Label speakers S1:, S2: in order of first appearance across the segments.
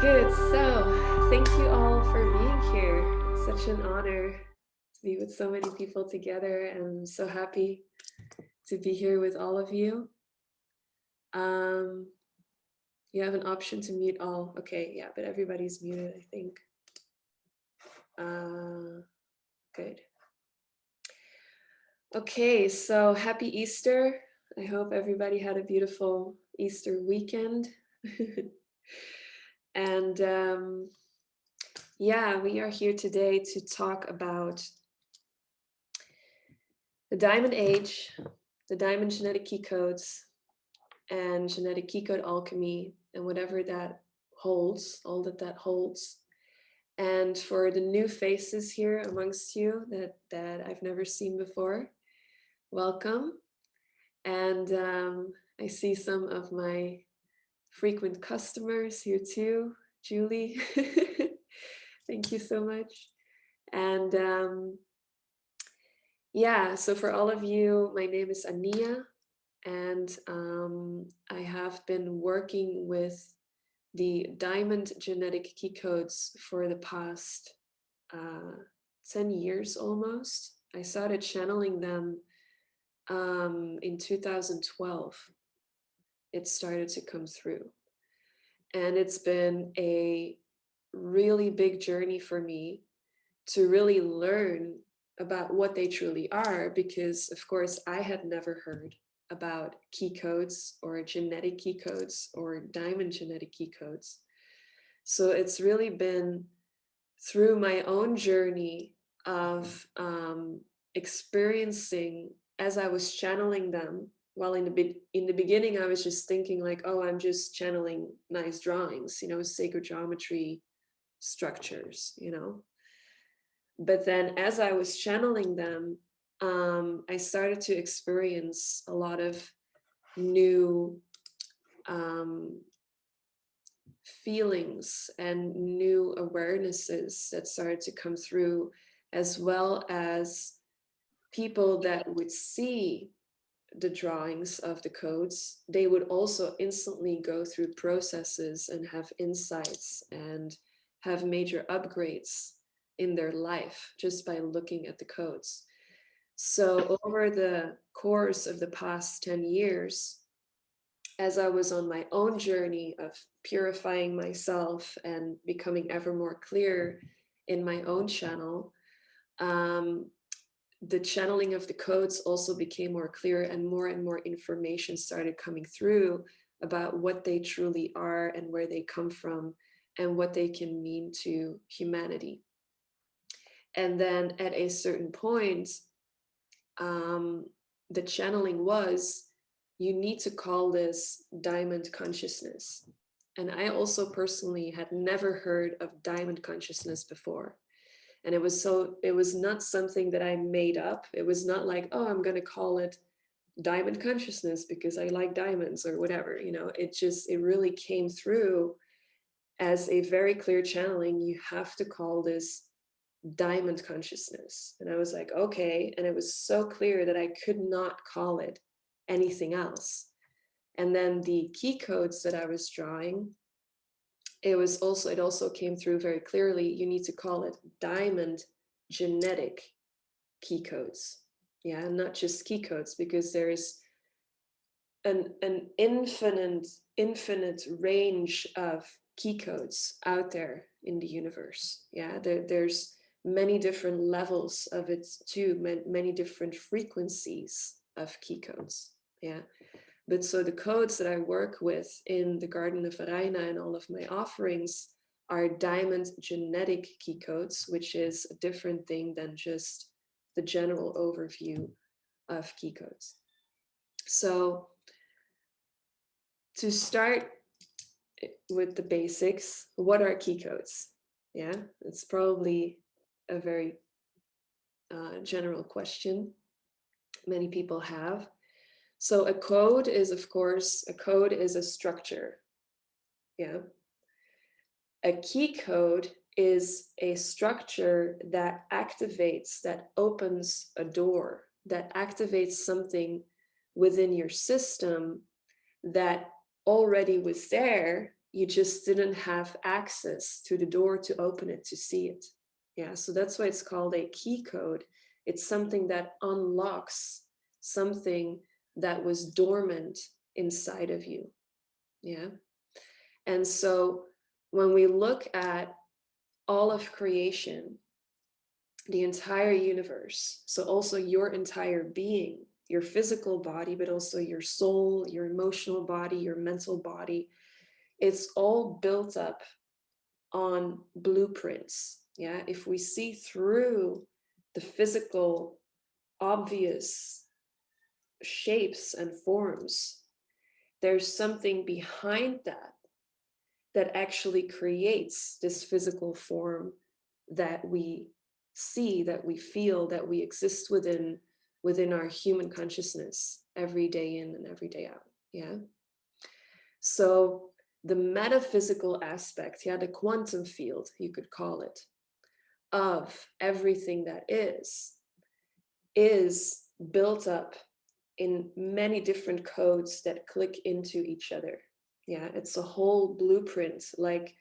S1: Good. So, thank you all for being here. It's such an honor to be with so many people together, and I'm so happy to be here with all of you. You have an option to mute all. Okay, yeah, but everybody's muted, I think. Good. Okay, so happy Easter. I hope everybody had a beautiful Easter weekend. And yeah, we are here today to talk about the Diamond Age, the Diamond genetic key codes, and genetic key code alchemy, and whatever that holds, all that that holds. And for the new faces here amongst you that I've never seen before, welcome. And I see some of my frequent customers here too. Julie, thank you so much. And yeah, so for all of you, my name is AhneYah, and I have been working with the Diamond genetic key codes for the past 10 years almost. I started channeling them in 2012. It started to come through. And it's been a really big journey for me to really learn about what they truly are, because of course I had never heard about key codes or genetic key codes or diamond genetic key codes. So it's really been through my own journey of experiencing as I was channeling them. Well, in the beginning, I was just thinking like, oh, I'm just channeling nice drawings, sacred geometry structures, But then as I was channeling them, I started to experience a lot of new feelings and new awarenesses that started to come through, as well as people that would see the drawings of the codes. They would also instantly go through processes and have insights and have major upgrades in their life just by looking at the codes. So over the course of the past 10 years, as I was on my own journey of purifying myself and becoming ever more clear in my own channel, the channeling of the codes also became more clear, and more information started coming through about what they truly are and where they come from and what they can mean to humanity. And then at a certain point, the channeling was, you need to call this diamond consciousness. And I also personally had never heard of diamond consciousness before. And it was not something that I made up. It was not like, oh, I'm going to call it diamond consciousness because I like diamonds or whatever. It really came through as a very clear channeling. You have to call this diamond consciousness. And I was like, okay. And it was so clear that I could not call it anything else. And then the key codes that I was drawing, it also came through very clearly. You need to call it diamond genetic key codes. Yeah, not just key codes, because there is an infinite range of key codes out there in the universe. Yeah, there's many different levels of it too, many different frequencies of key codes. Yeah. But so the codes that I work with in the Garden of ARAINA and all of my offerings are diamond genetic key codes, which is a different thing than just the general overview of key codes. So to start with the basics, what are key codes? Yeah, it's probably a very general question many people have. So a code is, of course, a structure. Yeah. A key code is a structure that activates, that opens a door, that activates something within your system that already was there. You just didn't have access to the door to open it, to see it. Yeah, so that's why it's called a key code. It's something that unlocks something that was dormant inside of you. Yeah. And so when we look at all of creation, the entire universe, so also your entire being, your physical body, but also your soul, your emotional body, your mental body, it's all built up on blueprints. Yeah, if we see through the physical, obvious shapes and forms, there's something behind that that actually creates this physical form that we see, that we feel, that we exist within our human consciousness every day in and every day out. Yeah. So the metaphysical aspect, yeah, the quantum field, you could call it, of everything that is built up in many different codes that click into each other. Yeah, it's a whole blueprint. Like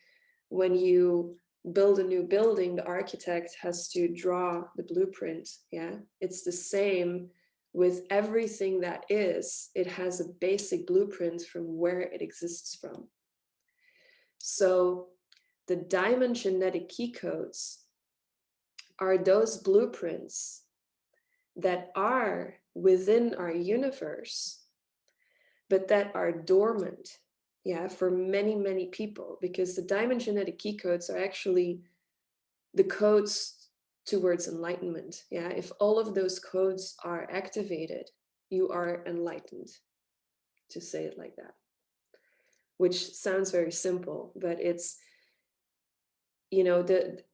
S1: when you build a new building, the architect has to draw the blueprint. Yeah, it's the same with everything that is. It has a basic blueprint from where it exists from. So the diamond genetic key codes are those blueprints that are within our universe, but that are dormant, yeah, for many, many people, because the diamond genetic key codes are actually the codes towards enlightenment. Yeah, if all of those codes are activated, you are enlightened, to say it like that, which sounds very simple, but it's,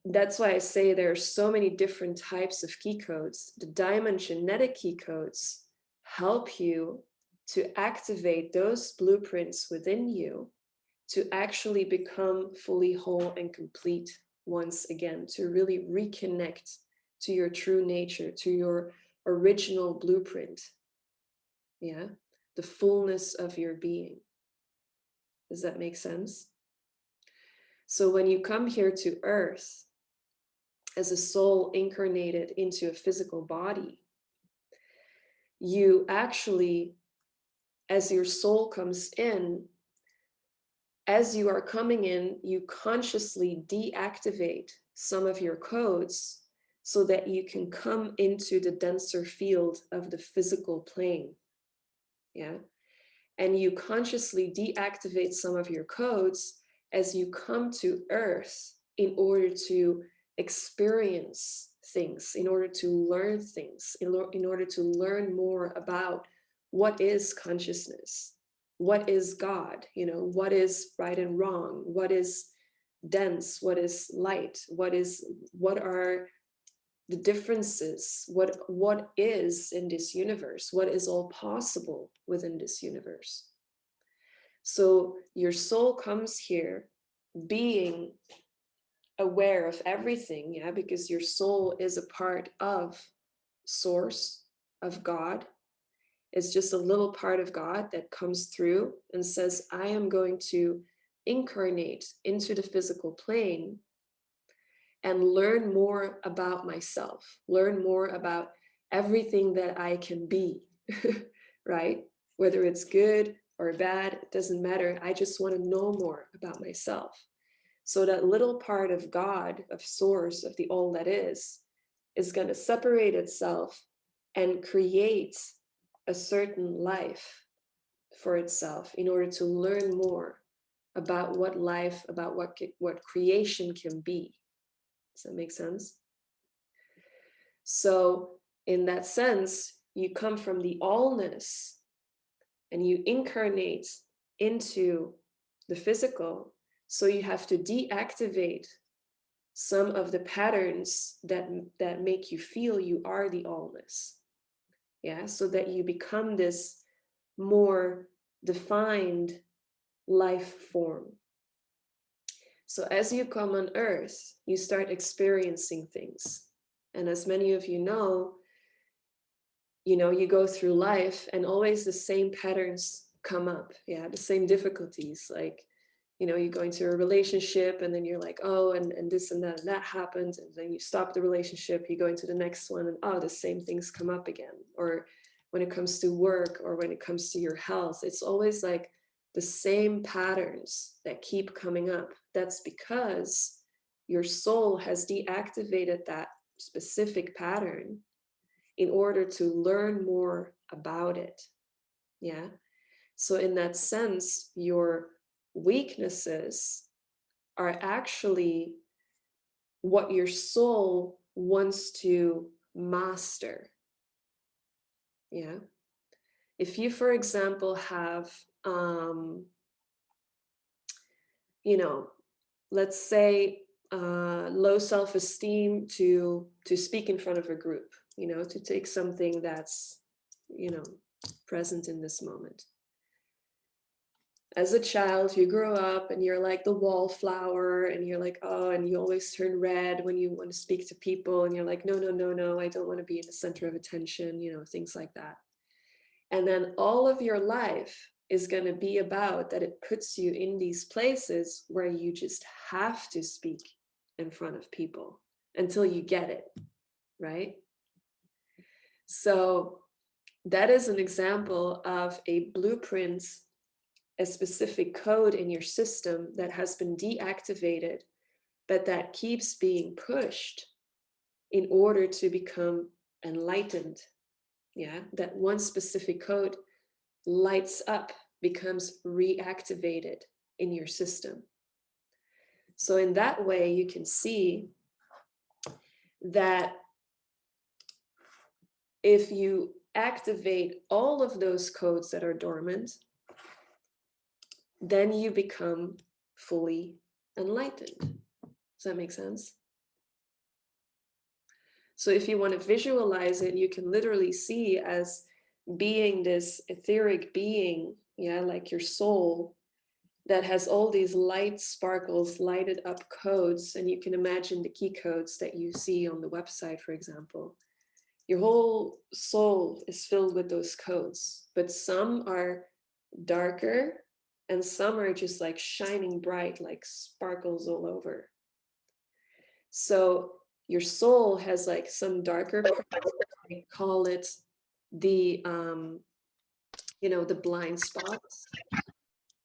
S1: that's why I say there are so many different types of key codes. The diamond genetic key codes help you to activate those blueprints within you to actually become fully whole and complete once again, to really reconnect to your true nature, to your original blueprint. Yeah, the fullness of your being. Does that make sense? So when you come here to Earth as a soul incarnated into a physical body, you actually, as your soul comes in, as you are coming in, you consciously deactivate some of your codes so that you can come into the denser field of the physical plane. Yeah. And you consciously deactivate some of your codes as you come to Earth in order to experience things, in order to learn things, in order to learn more about what is consciousness, what is God, what is right and wrong, what is dense, what is light, what are the differences, what is in this universe, what is all possible within this universe. So your soul comes here being aware of everything, yeah, because your soul is a part of source, of God. It's just a little part of God that comes through and says, I am going to incarnate into the physical plane and learn more about myself, learn more about everything that I can be, right? Whether it's good or bad, it doesn't matter. I just want to know more about myself. So that little part of God, of source, of the all that is going to separate itself and create a certain life for itself in order to learn more about what life, about what creation can be. Does that make sense? So in that sense, you come from the allness and you incarnate into the physical. So you have to deactivate some of the patterns that make you feel you are the allness. Yeah, so that you become this more defined life form. So as you come on Earth, you start experiencing things. And as many of you know, you go through life and always the same patterns come up. Yeah, the same difficulties. Like, you know, you go into a relationship and then you're like, oh, and this and that happens. And then you stop the relationship, you go into the next one and oh, the same things come up again. Or when it comes to work or when it comes to your health, it's always like the same patterns that keep coming up. That's because your soul has deactivated that specific pattern in order to learn more about it. Yeah. So in that sense, your weaknesses are actually what your soul wants to master. Yeah. If you, for example, have, you know, let's say low self-esteem to speak in front of a group, you know, to take something that's, you know, present in this moment. As a child, you grow up and you're like the wallflower and you're like, oh, and you always turn red when you want to speak to people. And you're like, no, no, no, no, I don't want to be in the center of attention, you know, things like that. And then all of your life is going to be about that it puts you in these places where you just have to speak in front of people until you get it, right? So that is an example of a blueprint, a specific code in your system that has been deactivated, but that keeps being pushed in order to become enlightened. Yeah, that one specific code lights up, becomes reactivated in your system. So in that way, you can see that if you activate all of those codes that are dormant, then you become fully enlightened. Does that make sense? So if you want to visualize it, you can literally see as being this etheric being, yeah, like your soul, that has all these light sparkles, lighted up codes. And you can imagine the key codes that you see on the website, for example. Your whole soul is filled with those codes, but some are darker and some are just like shining bright, like sparkles all over. So your soul has like some darker parts. I call it the you know, the blind spots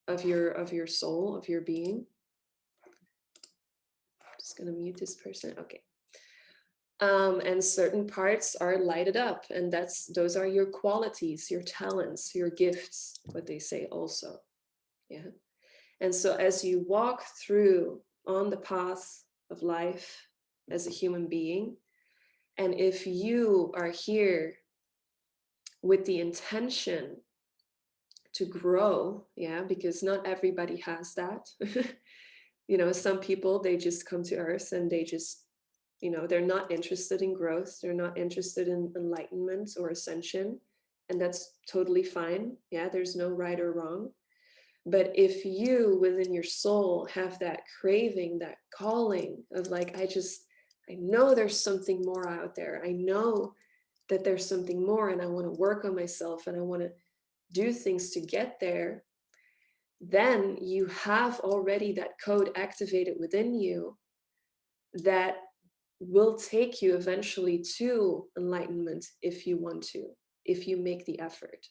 S1: of your soul, of your being. I'm just gonna mute this person. Okay. And certain parts are lighted up, and those are your qualities, your talents, your gifts, what they say also. Yeah. And so as you walk through on the path of life as a human being, and if you are here with the intention to grow, yeah, because not everybody has that. You know, some people, they just come to earth and they just, you know, they're not interested in growth. They're not interested in enlightenment or ascension. And that's totally fine. Yeah, there's no right or wrong. But if you within your soul have that craving, that calling of like, I know there's something more out there. I know that there's something more and I want to work on myself and I want to do things to get there, then you have already that code activated within you that will take you eventually to enlightenment if you want to, if you make the effort.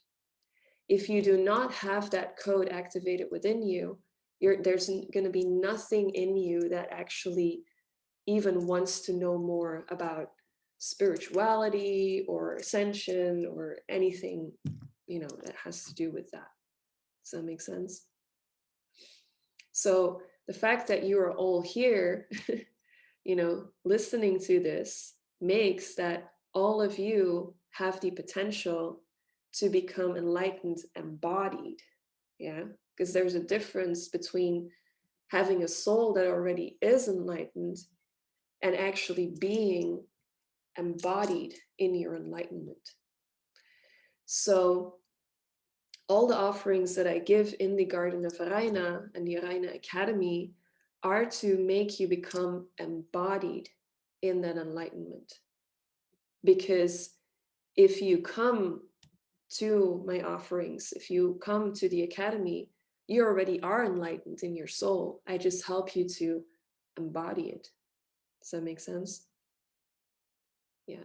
S1: If you do not have that code activated within you, there's going to be nothing in you that actually even wants to know more about spirituality or ascension or anything, you know, that has to do with that. Does that make sense? So the fact that you are all here, you know, listening to this makes that all of you have the potential to become enlightened, embodied. Yeah, because there's a difference between having a soul that already is enlightened and actually being embodied in your enlightenment. So all the offerings that I give in the Garden of ARAINA and the ARAINA Academy are to make you become embodied in that enlightenment. Because if you come to my offerings, if you come to the Academy, You already are enlightened in your soul. I just help you to embody it. Does that make sense? Yeah.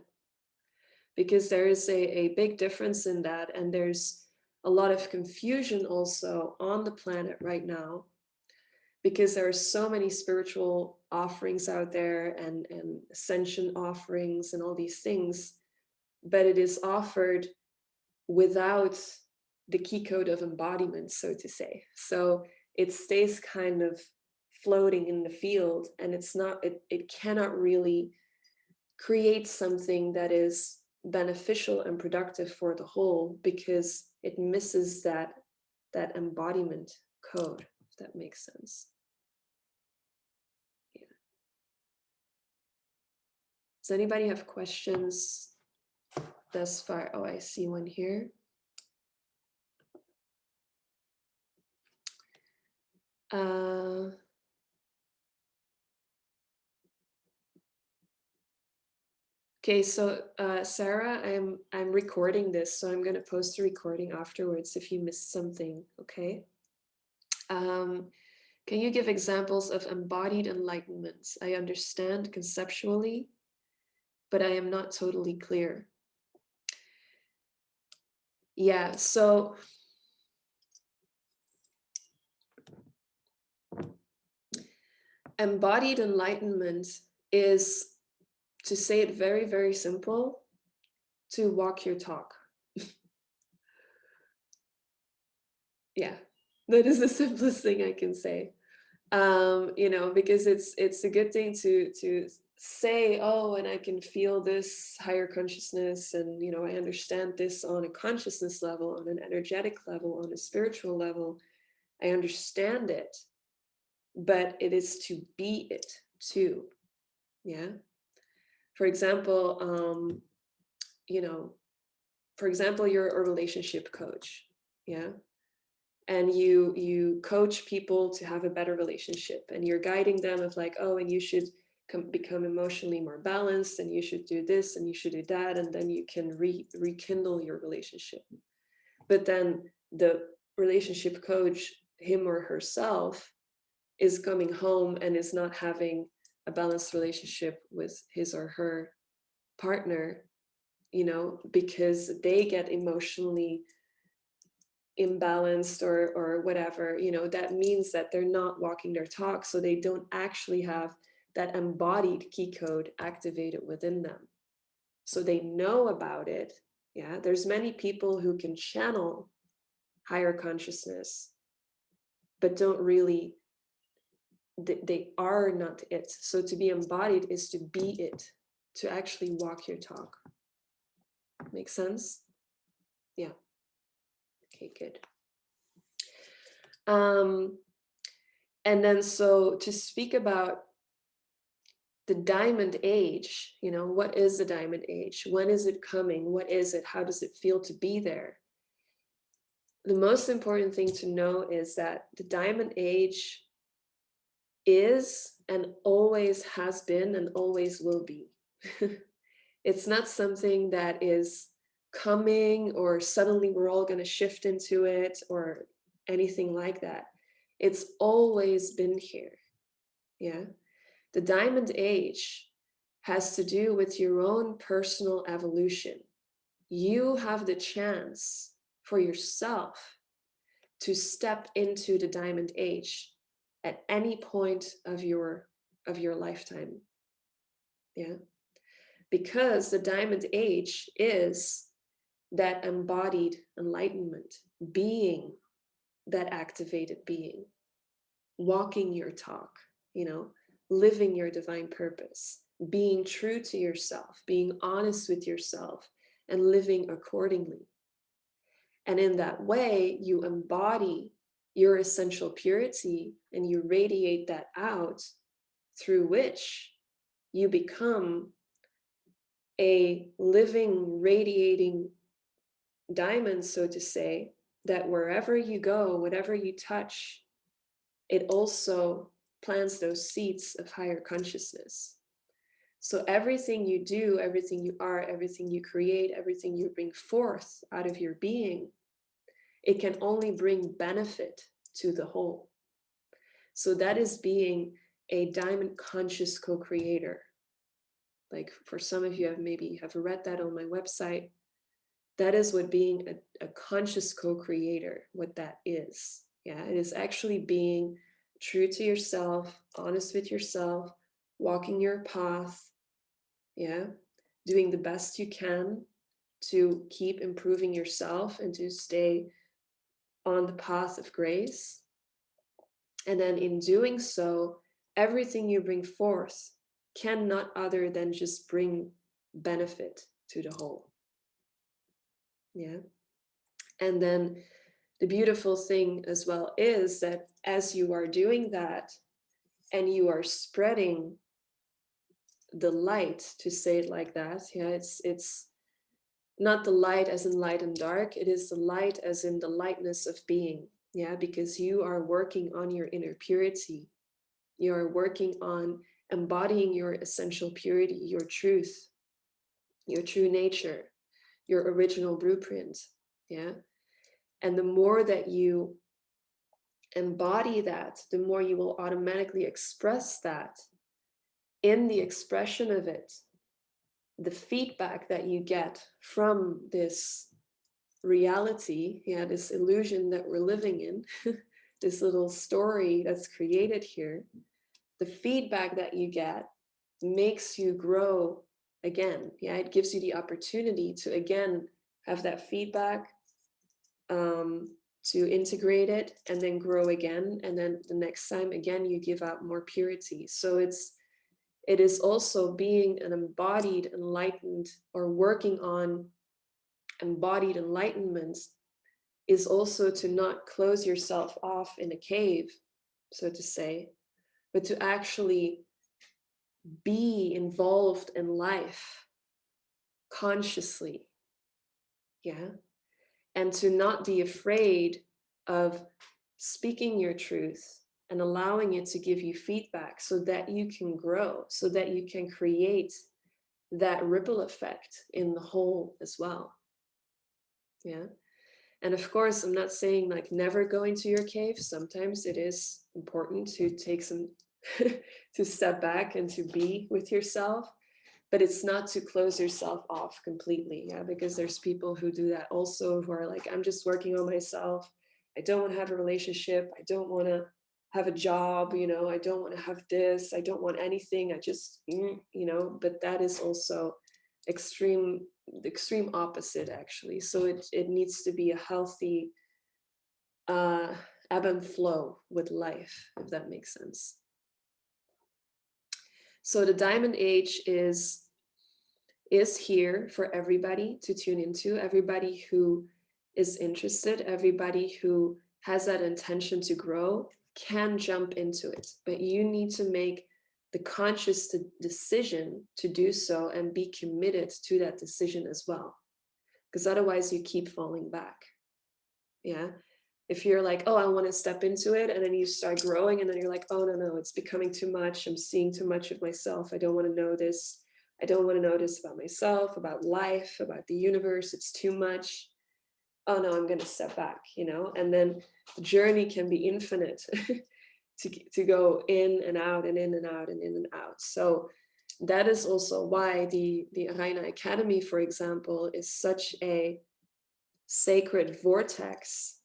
S1: Because there is a big difference in that. And there's a lot of confusion also on the planet right now, because there are so many spiritual offerings out there and ascension offerings and all these things, but it is offered without the key code of embodiment, so to say. So it stays kind of floating in the field, and it's not, it cannot really create something that is beneficial and productive for the whole, because it misses that embodiment code, if that makes sense. Yeah. Does anybody have questions thus far? Oh, I see one here. Okay, so Sarah, I'm recording this, so I'm going to post a recording afterwards if you missed something. Okay. Can you give examples of embodied enlightenment? I understand conceptually, but I am not totally clear. Yeah, so embodied enlightenment is, to say it very, very simple, to walk your talk. Yeah, that is the simplest thing I can say. You know, because it's a good thing to say, oh, and I can feel this higher consciousness, and you know, I understand this on a consciousness level, on an energetic level, on a spiritual level. I understand it, but it is to be it too. Yeah. For example, you know, for example, you're a relationship coach. Yeah. And you coach people to have a better relationship, and you're guiding them of like, oh, and you should become emotionally more balanced, and you should do this and you should do that, and then you can rekindle your relationship. But then the relationship coach, him or herself, is coming home and is not having a balanced relationship with his or her partner, you know, because they get emotionally imbalanced or whatever, you know, that means that they're not walking their talk, so they don't actually have that embodied key code activated within them. So they know about it. Yeah, there's many people who can channel higher consciousness, but don't really, they are not it. So to be embodied is to be it, to actually walk your talk. Make sense? Yeah. Okay, good. And then, so to speak about the diamond age, you know, what is the diamond age? When is it coming? What is it? How does it feel to be there? The most important thing to know is that the diamond age is and always has been and always will be. It's not something that is coming or suddenly we're all going to shift into it or anything like that. It's always been here. Yeah. The diamond age has to do with your own personal evolution. You have the chance for yourself to step into the diamond age at any point of your lifetime. Yeah. Because the diamond age is that embodied enlightenment, being that activated being, walking your talk, you know, living your divine purpose, being true to yourself, being honest with yourself, and living accordingly. And in that way, you embody your essential purity and you radiate that out, through which you become a living, radiating diamond, so to say, that wherever you go, whatever you touch, it also plants those seeds of higher consciousness. So everything you do, everything you are, everything you create, everything you bring forth out of your being, it can only bring benefit to the whole. So that is being a diamond conscious co-creator. Like for some of you have maybe have read that on my website. That is what being a conscious co-creator, what that is. Yeah, it is actually being true to yourself, honest with yourself, walking your path, yeah, doing the best you can to keep improving yourself and to stay on the path of grace. And then in doing so, everything you bring forth cannot other than just bring benefit to the whole. Yeah. And then the beautiful thing as well is that as you are doing that and you are spreading the light, to say it like that, yeah, it's not the light as in light and dark, it is the light as in the lightness of being, yeah, because you are working on your inner purity. You are working on embodying your essential purity, your truth, your true nature, your original blueprint, yeah. And the more that you embody that, the more you will automatically express that. In the expression of it, the feedback that you get from this reality, yeah, this illusion that we're living in, this little story that's created here, the feedback that you get makes you grow again. Yeah, it gives you the opportunity to again have that feedback, to integrate it and then grow again. And then the next time again, you give out more purity. So it is also being an embodied enlightened, or working on embodied enlightenment is also to not close yourself off in a cave, so to say, but to actually be involved in life consciously, yeah, and to not be afraid of speaking your truth and allowing it to give you feedback so that you can grow, so that you can create that ripple effect in the whole as well. Yeah. And of course, I'm not saying like never go into your cave. Sometimes it is important to take some, to step back and to be with yourself, but it's not to close yourself off completely. Yeah. Because there's people who do that also, who are like, I'm just working on myself. I don't want to have a relationship. I don't want to have a job. You know, I don't want to have this. I don't want anything. I just, you know, but that is also the extreme opposite actually. So it needs to be a healthy ebb and flow with life, if that makes sense. So the diamond age is here for everybody to tune into, everybody who is interested, everybody who has that intention to grow can jump into it, but you need to make the conscious decision to do so and be committed to that decision as well, because otherwise you keep falling back. Yeah. If you're like, oh, I want to step into it, and then you start growing, and then you're like, oh, no, it's becoming too much. I'm seeing too much of myself. I don't want to know this. I don't want to know this about myself, about life, about the universe. It's too much. Oh, no, I'm going to step back, you know? And then the journey can be infinite to go in and out and in and out and in and out. So that is also why the ARAINA Academy, for example, is such a sacred vortex,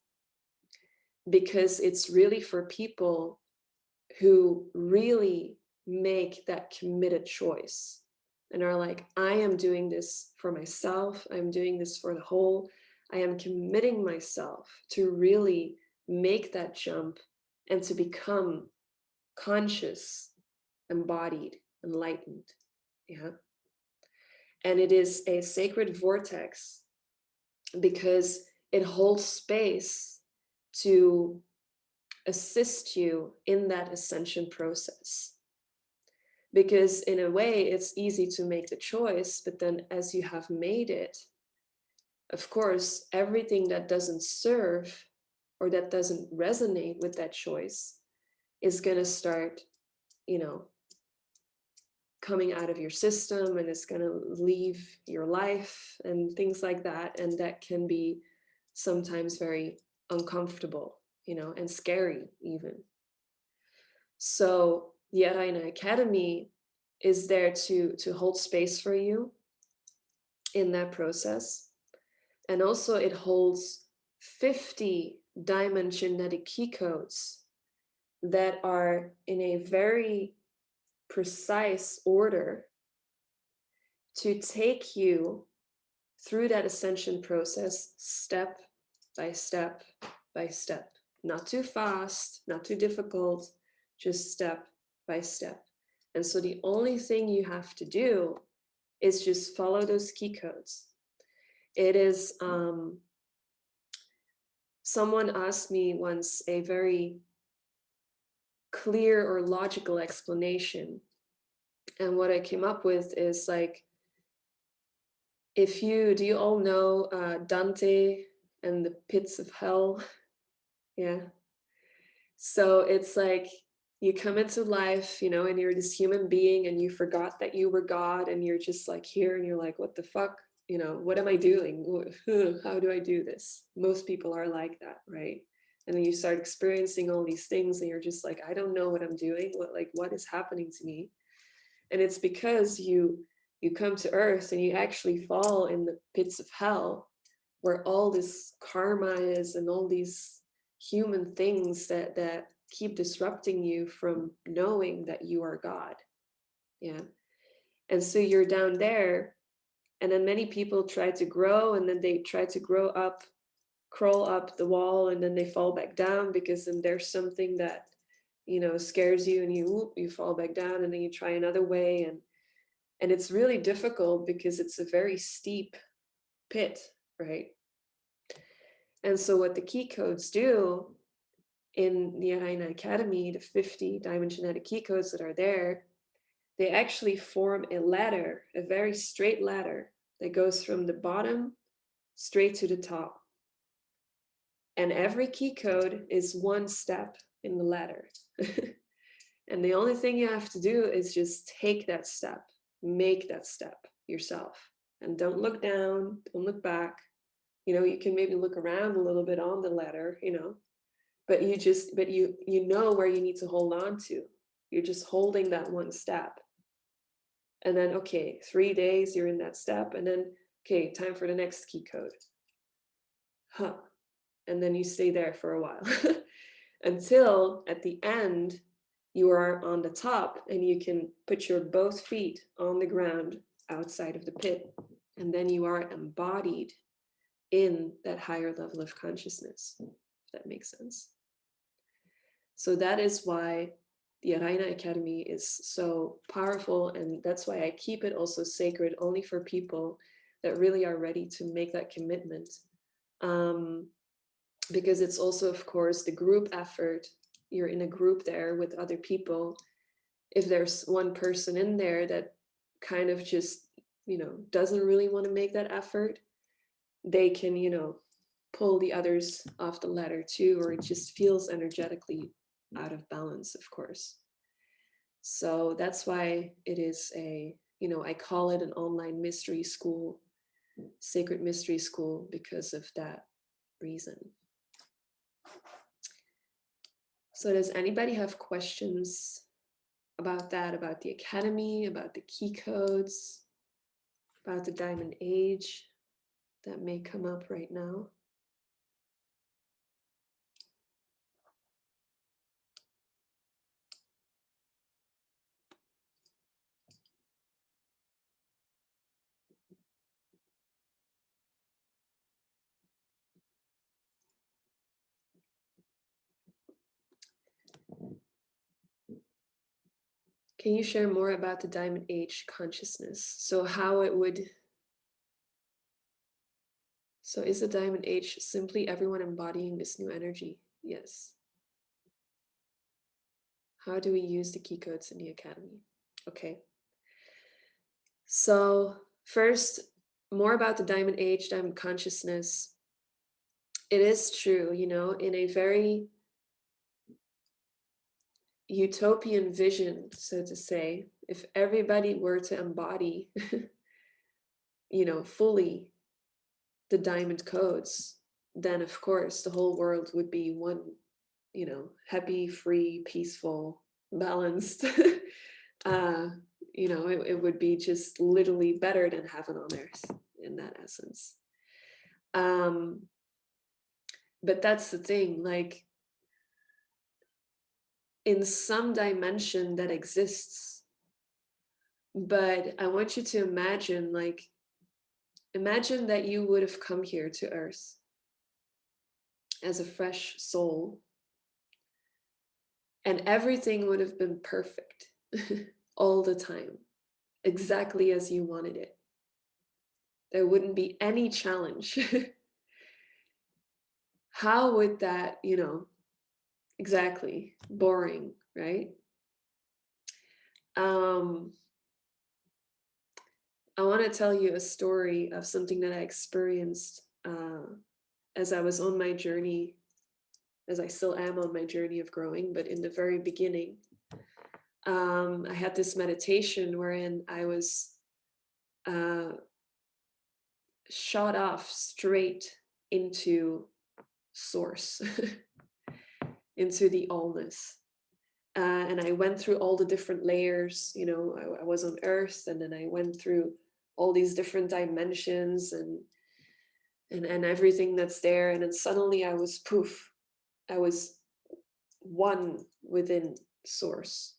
S1: because it's really for people who really make that committed choice and are like, I am doing this for myself. I'm doing this for the whole. I am committing myself to really make that jump and to become conscious, embodied, enlightened. Yeah. And it is a sacred vortex because it holds space to assist you in that ascension process. Because in a way, it's easy to make the choice, but then as you have made it, of course, everything that doesn't serve or that doesn't resonate with that choice is going to start, you know, coming out of your system, and it's going to leave your life and things like that. And that can be sometimes very uncomfortable. you know, and scary even. So the ARAINA Academy is there to hold space for you in that process. And also it holds 50 diamond genetic key codes that are in a very precise order to take you through that ascension process step by step by step. Not too fast, not too difficult, just step by step. And so the only thing you have to do is just follow those key codes. It is, someone asked me once a very clear or logical explanation. And what I came up with is like, do you all know Dante and the pits of hell? Yeah. So it's like you come into life, you know, and you're this human being and you forgot that you were God and you're just like here and you're like, what the fuck? You know, what am I doing? How do I do this? Most people are like that, right? And then you start experiencing all these things and you're just like, I don't know what I'm doing. What is happening to me? And it's because you come to earth and you actually fall in the pits of hell where all this karma is and all these human things that keep disrupting you from knowing that you are God. Yeah. And so you're down there, and then many people try to grow, and then they try to grow up, crawl up the wall, and then they fall back down because then there's something that, you know, scares you, and you fall back down, and then you try another way, and it's really difficult because it's a very steep pit, right? And so what the key codes do in the ARAINA Academy, the 50 diamond genetic key codes that are there, they actually form a ladder, a very straight ladder that goes from the bottom straight to the top. And every key code is one step in the ladder. And the only thing you have to do is just take that step, make that step yourself. And don't look down, don't look back. You know, you can maybe look around a little bit on the ladder, you know, but you know where you need to hold on to. You're just holding that one step. And then, okay, 3 days you're in that step, and then, okay, time for the next key code. Huh. And then you stay there for a while until at the end you are on the top and you can put your both feet on the ground outside of the pit. And then you are embodied in that higher level of consciousness, if that makes sense. So that is why the ARAINA Academy is so powerful, and that's why I keep it also sacred only for people that really are ready to make that commitment. Because it's also, of course, the group effort. You're in a group there with other people. If there's one person in there that kind of just, you know, doesn't really want to make that effort, they can, you know, pull the others off the ladder too, or it just feels energetically out of balance, of course. So that's why it is a, you know, I call it an online mystery school, sacred mystery school, because of that reason. So does anybody have questions about that, about the academy, about the key codes, about the diamond age that may come up right now? Can you share more about the diamond age consciousness? So how it would, so is the diamond age simply everyone embodying this new energy? Yes. How do we use the key codes in the academy? Okay. So first, more about the diamond age, diamond consciousness. It is true, you know, in a very utopian vision, so to say, if everybody were to embody, you know, fully the diamond codes, then of course the whole world would be one you know, happy, free, peaceful, balanced, you know, it would be just literally better than heaven on earth in that essence. But that's the thing, like, in some dimension that exists, but I want you to imagine, like, imagine that you would have come here to earth as a fresh soul and everything would have been perfect all the time, exactly as you wanted it. There wouldn't be any challenge. How would that, you know, exactly, boring, right? I want to tell you a story of something that I experienced as I was on my journey, as I still am on my journey of growing, but in the very beginning, I had this meditation wherein I was shot off straight into source, into the allness. And I went through all the different layers, you know, I was on earth and then I went through all these different dimensions and everything that's there. And then suddenly I was poof, I was one within source.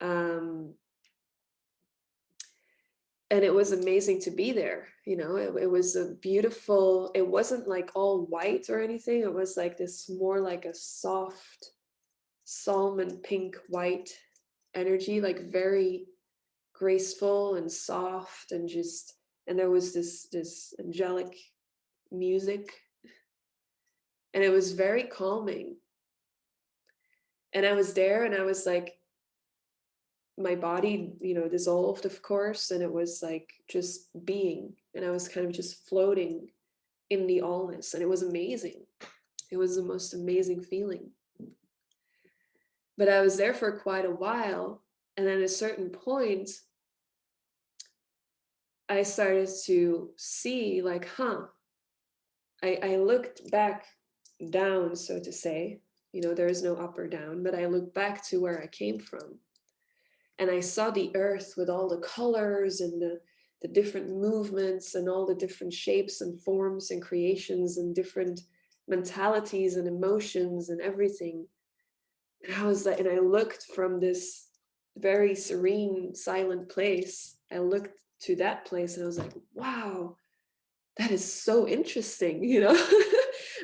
S1: And it was amazing to be there. You know, it was a beautiful, it wasn't like all white or anything. It was like this more like a soft salmon pink white energy, like very graceful and soft and just, and there was this angelic music and it was very calming. And I was there and I was like, my body, you know, dissolved, of course, and it was like just being, and I was kind of just floating in the allness, and it was amazing. It was the most amazing feeling. But I was there for quite a while, and at a certain point, I started to see, like, I looked back down, so to say. You know, there is no up or down, but I looked back to where I came from. And I saw the earth with all the colors and the different movements and all the different shapes and forms and creations and different mentalities and emotions and everything. And I was like, and I looked from this very serene, silent place. I looked to that place and I was like, wow, that is so interesting, you know?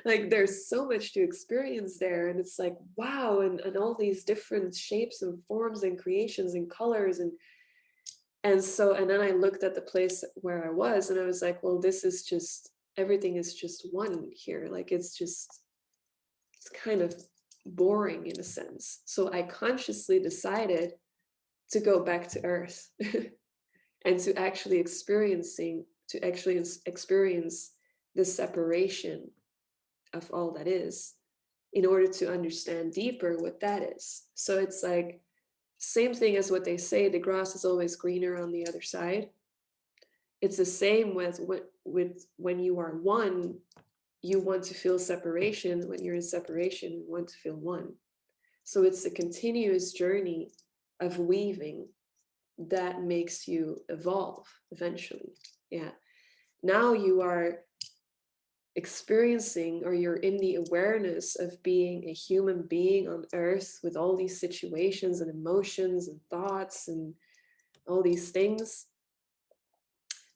S1: Like there's so much to experience there. And it's like, wow, and all these different shapes and forms and creations and colors and so, and then I looked at the place where I was and I was like, well, this is just, everything is just one here. Like it's just, it's kind of boring in a sense. So I consciously decided to go back to earth and to actually experience the separation of all that is in order to understand deeper what that is. So it's like, same thing as what they say, the grass is always greener on the other side. It's the same with when you are one, you want to feel separation. When you're in separation, you want to feel one. So it's a continuous journey of weaving that makes you evolve eventually. Yeah. Now you are experiencing, or you're in the awareness of being a human being on earth with all these situations and emotions and thoughts and all these things.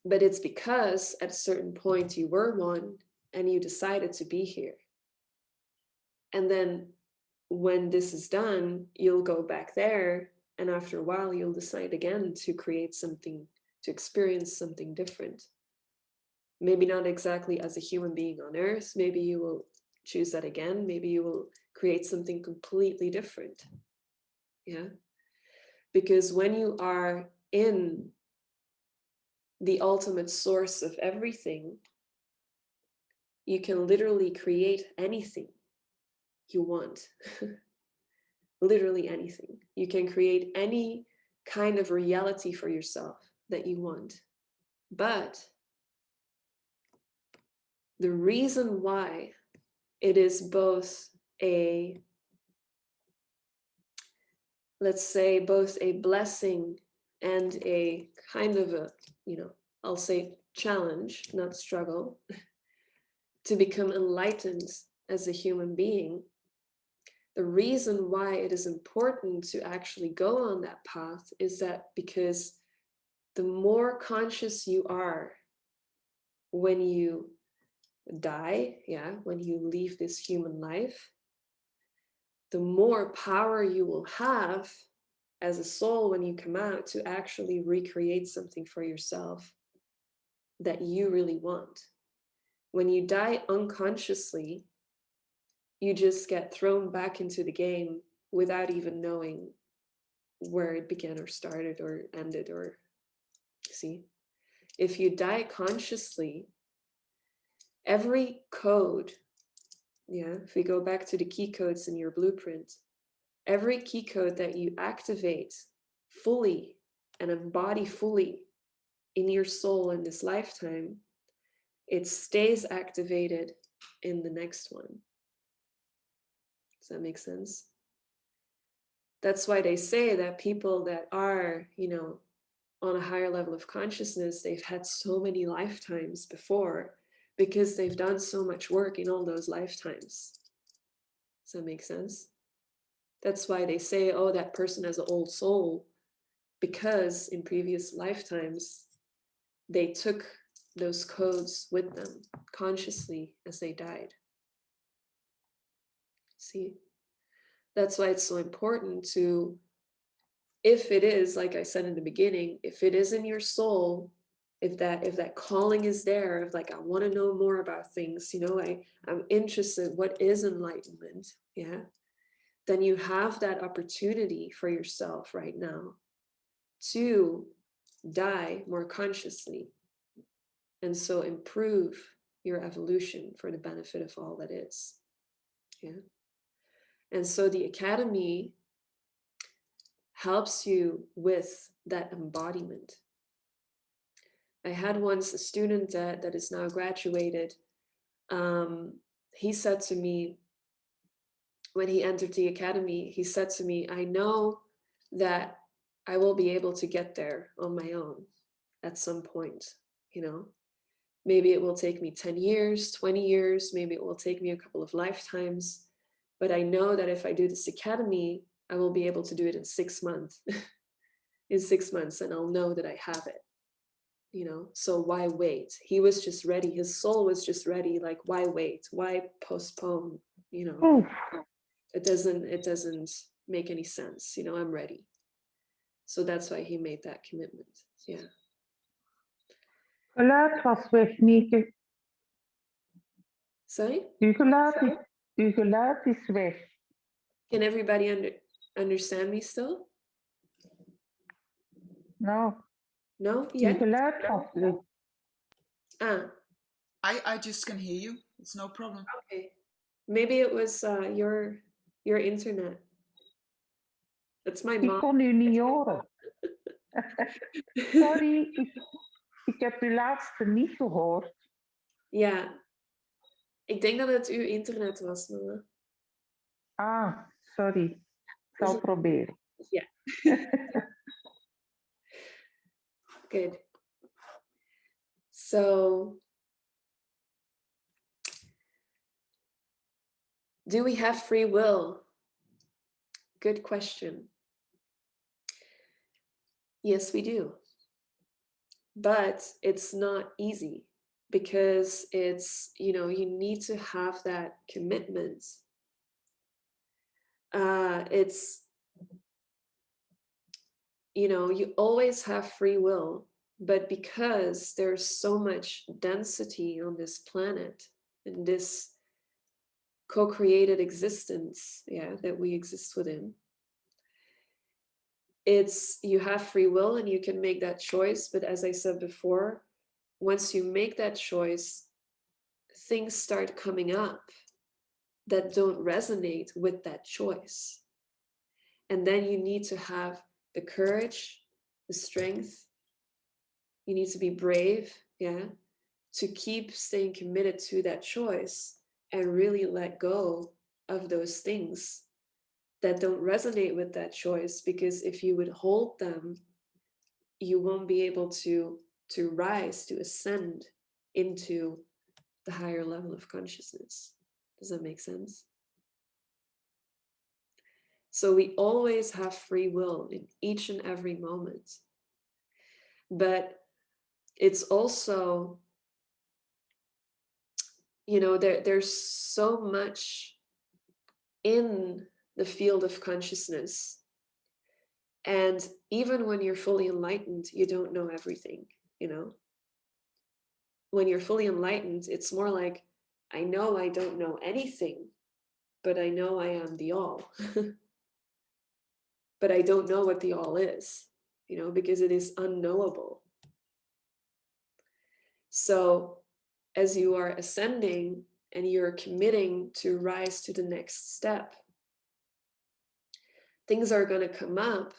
S1: But it's because at a certain point you were one and you decided to be here. And then when this is done, you'll go back there. And after a while, you'll decide again to create something, to experience something different. Maybe not exactly as a human being on earth. Maybe you will choose that again. Maybe you will create something completely different. Yeah. Because when you are in the ultimate source of everything, you can literally create anything you want. Literally anything. You can create any kind of reality for yourself that you want. But the reason why it is both a, let's say, both a blessing and a kind of a, I'll say challenge, not struggle, to become enlightened as a human being. The reason why it is important to actually go on that path is that because the more conscious you are when you die, when you leave this human life, the more power you will have as a soul when you come out to actually recreate something for yourself that you really want. When you die unconsciously, you just get thrown back into the game without even knowing where it began or started or ended. Or see, if you die consciously, every code, if we go back to the key codes in your blueprint, every key code that you activate fully and embody fully in your soul in this lifetime, it stays activated in the next one. Does that make sense? That's why they say that people that are, on a higher level of consciousness, they've had so many lifetimes before because they've done so much work in all those lifetimes. Does that make sense? That's why they say, oh, that person has an old soul, because in previous lifetimes, they took those codes with them consciously as they died. See? That's why it's so important to, if it is, like I said in the beginning, if it is in your soul, if that calling is there, if like, I want to know more about things, I'm interested, what is enlightenment? Then you have that opportunity for yourself right now to die more consciously, and so improve your evolution for the benefit of all that is. And so the Academy helps you with that embodiment. I had once a student that is now graduated. He said to me, when he entered the Academy, he said to me, I know that I will be able to get there on my own at some point, Maybe it will take me 10 years, 20 years, maybe it will take me a couple of lifetimes. But I know that if I do this Academy, I will be able to do it in 6 months. In 6 months, and I'll know that I have it. So why wait? He was just ready. His soul was just ready. Like, why wait? Why postpone? It doesn't make any sense. I'm ready. So that's why he made that commitment. Yeah.
S2: Geluid was weg, Mieke.
S1: Sorry?
S2: Uw geluid is weg.
S1: Can everybody understand me still?
S2: No.
S1: No?
S2: Uw geluid was weg.
S3: I just can hear you. It's no problem.
S1: Okay. Maybe it was your internet. That's my mom.
S2: Ik kon u niet horen. Sorry, ik heb uw laatste niet gehoord.
S1: Ja. Ik denk dat het uw internet was, mama.
S2: Ah, sorry. Ik zal proberen.
S1: Ja. Good. So, do we have free will? Good question. Yes, we do. But it's not easy because it's, you need to have that commitment. It's, you always have free will, but because there's so much density on this planet, in this co-created existence, that we exist within, it's, you have free will and you can make that choice. But as I said before, once you make that choice, things start coming up that don't resonate with that choice. And then you need to have the courage, the strength. You need to be brave, to keep staying committed to that choice and really let go of those things that don't resonate with that choice, because if you would hold them, you won't be able to rise, to ascend into the higher level of consciousness. Does that make sense? So we always have free will in each and every moment. But it's also, you know, there's so much in the field of consciousness. And even when you're fully enlightened, you don't know everything, you know? When you're fully enlightened, it's more like, I know I don't know anything, but I know I am the all. But I don't know what the all is, you know, because it is unknowable. So as you are ascending and you're committing to rise to the next step, things are going to come up,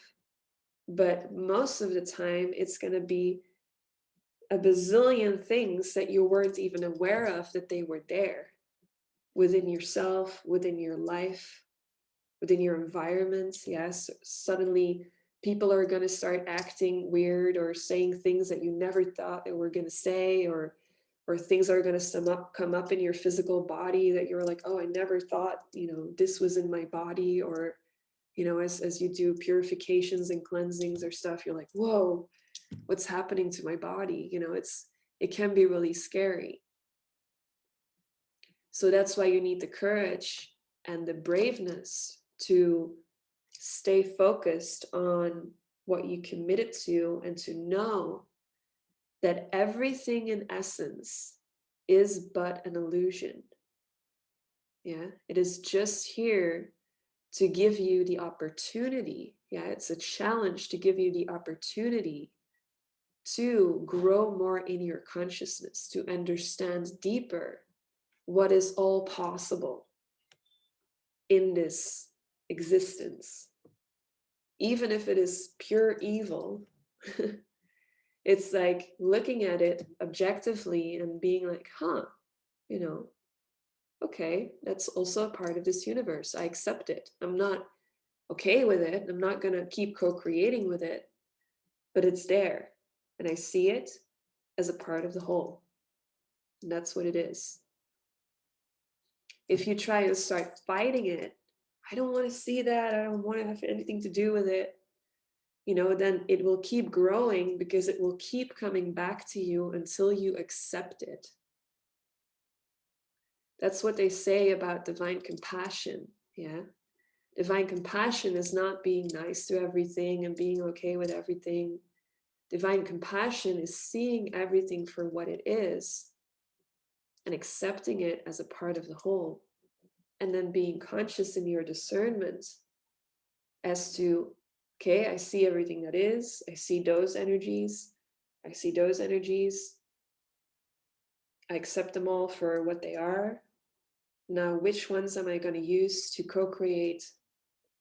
S1: but most of the time it's going to be a bazillion things that you weren't even aware of that they were there within yourself, within your life, within your environment. Yes, suddenly people are going to start acting weird or saying things that you never thought they were going to say, or things are going to come up in your physical body that you're like, oh, I never thought, you know, this was in my body. Or, you know, as you do purifications and cleansings or stuff, you're like, whoa, what's happening to my body? You know, it can be really scary. So that's why you need the courage and the braveness to stay focused on what you committed to, and to know that everything in essence is but an illusion. Yeah, it is just here to give you the opportunity. Yeah, it's a challenge to give you the opportunity to grow more in your consciousness, to understand deeper what is all possible in this existence. Even if it is pure evil, it's like looking at it objectively and being like, huh, you know, okay, that's also a part of this universe. I accept it. I'm not okay with it. I'm not going to keep co-creating with it, but it's there. And I see it as a part of the whole. And that's what it is. If you try to start fighting it, I don't want to see that, I don't want to have anything to do with it, you know, then it will keep growing, because it will keep coming back to you until you accept it. That's what they say about divine compassion. Yeah. Divine compassion is not being nice to everything and being okay with everything. Divine compassion is seeing everything for what it is and accepting it as a part of the whole. And then being conscious in your discernment as to, okay, I see everything that is, I see those energies, I see those energies, I accept them all for what they are. Now, which ones am I going to use to co-create,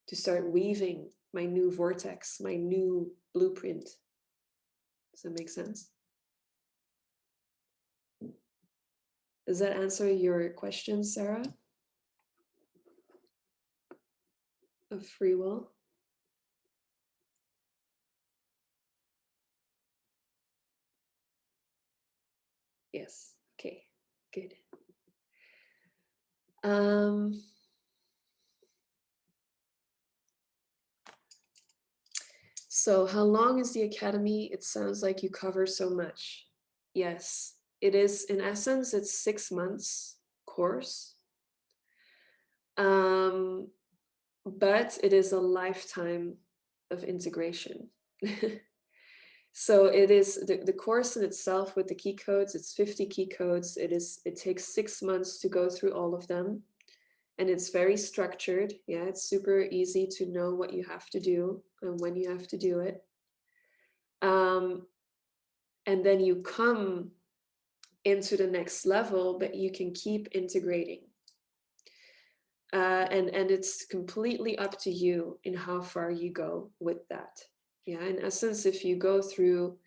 S1: to start weaving my new vortex, my new blueprint? Does that make sense? Does that answer your question, Sarah? Of free will? Yes. Okay, good. So how long is the Academy? It sounds like you cover so much. Yes, it is. In essence, it's 6 months course. But it is a lifetime of integration. So it is the course in itself with the key codes, it's 50 key codes. It takes 6 months to go through all of them. And it's very structured. Yeah, it's super easy to know what you have to do and when you have to do it. And then you come into the next level, but you can keep integrating. And it's completely up to you in how far you go with that. Yeah, in essence, if you go through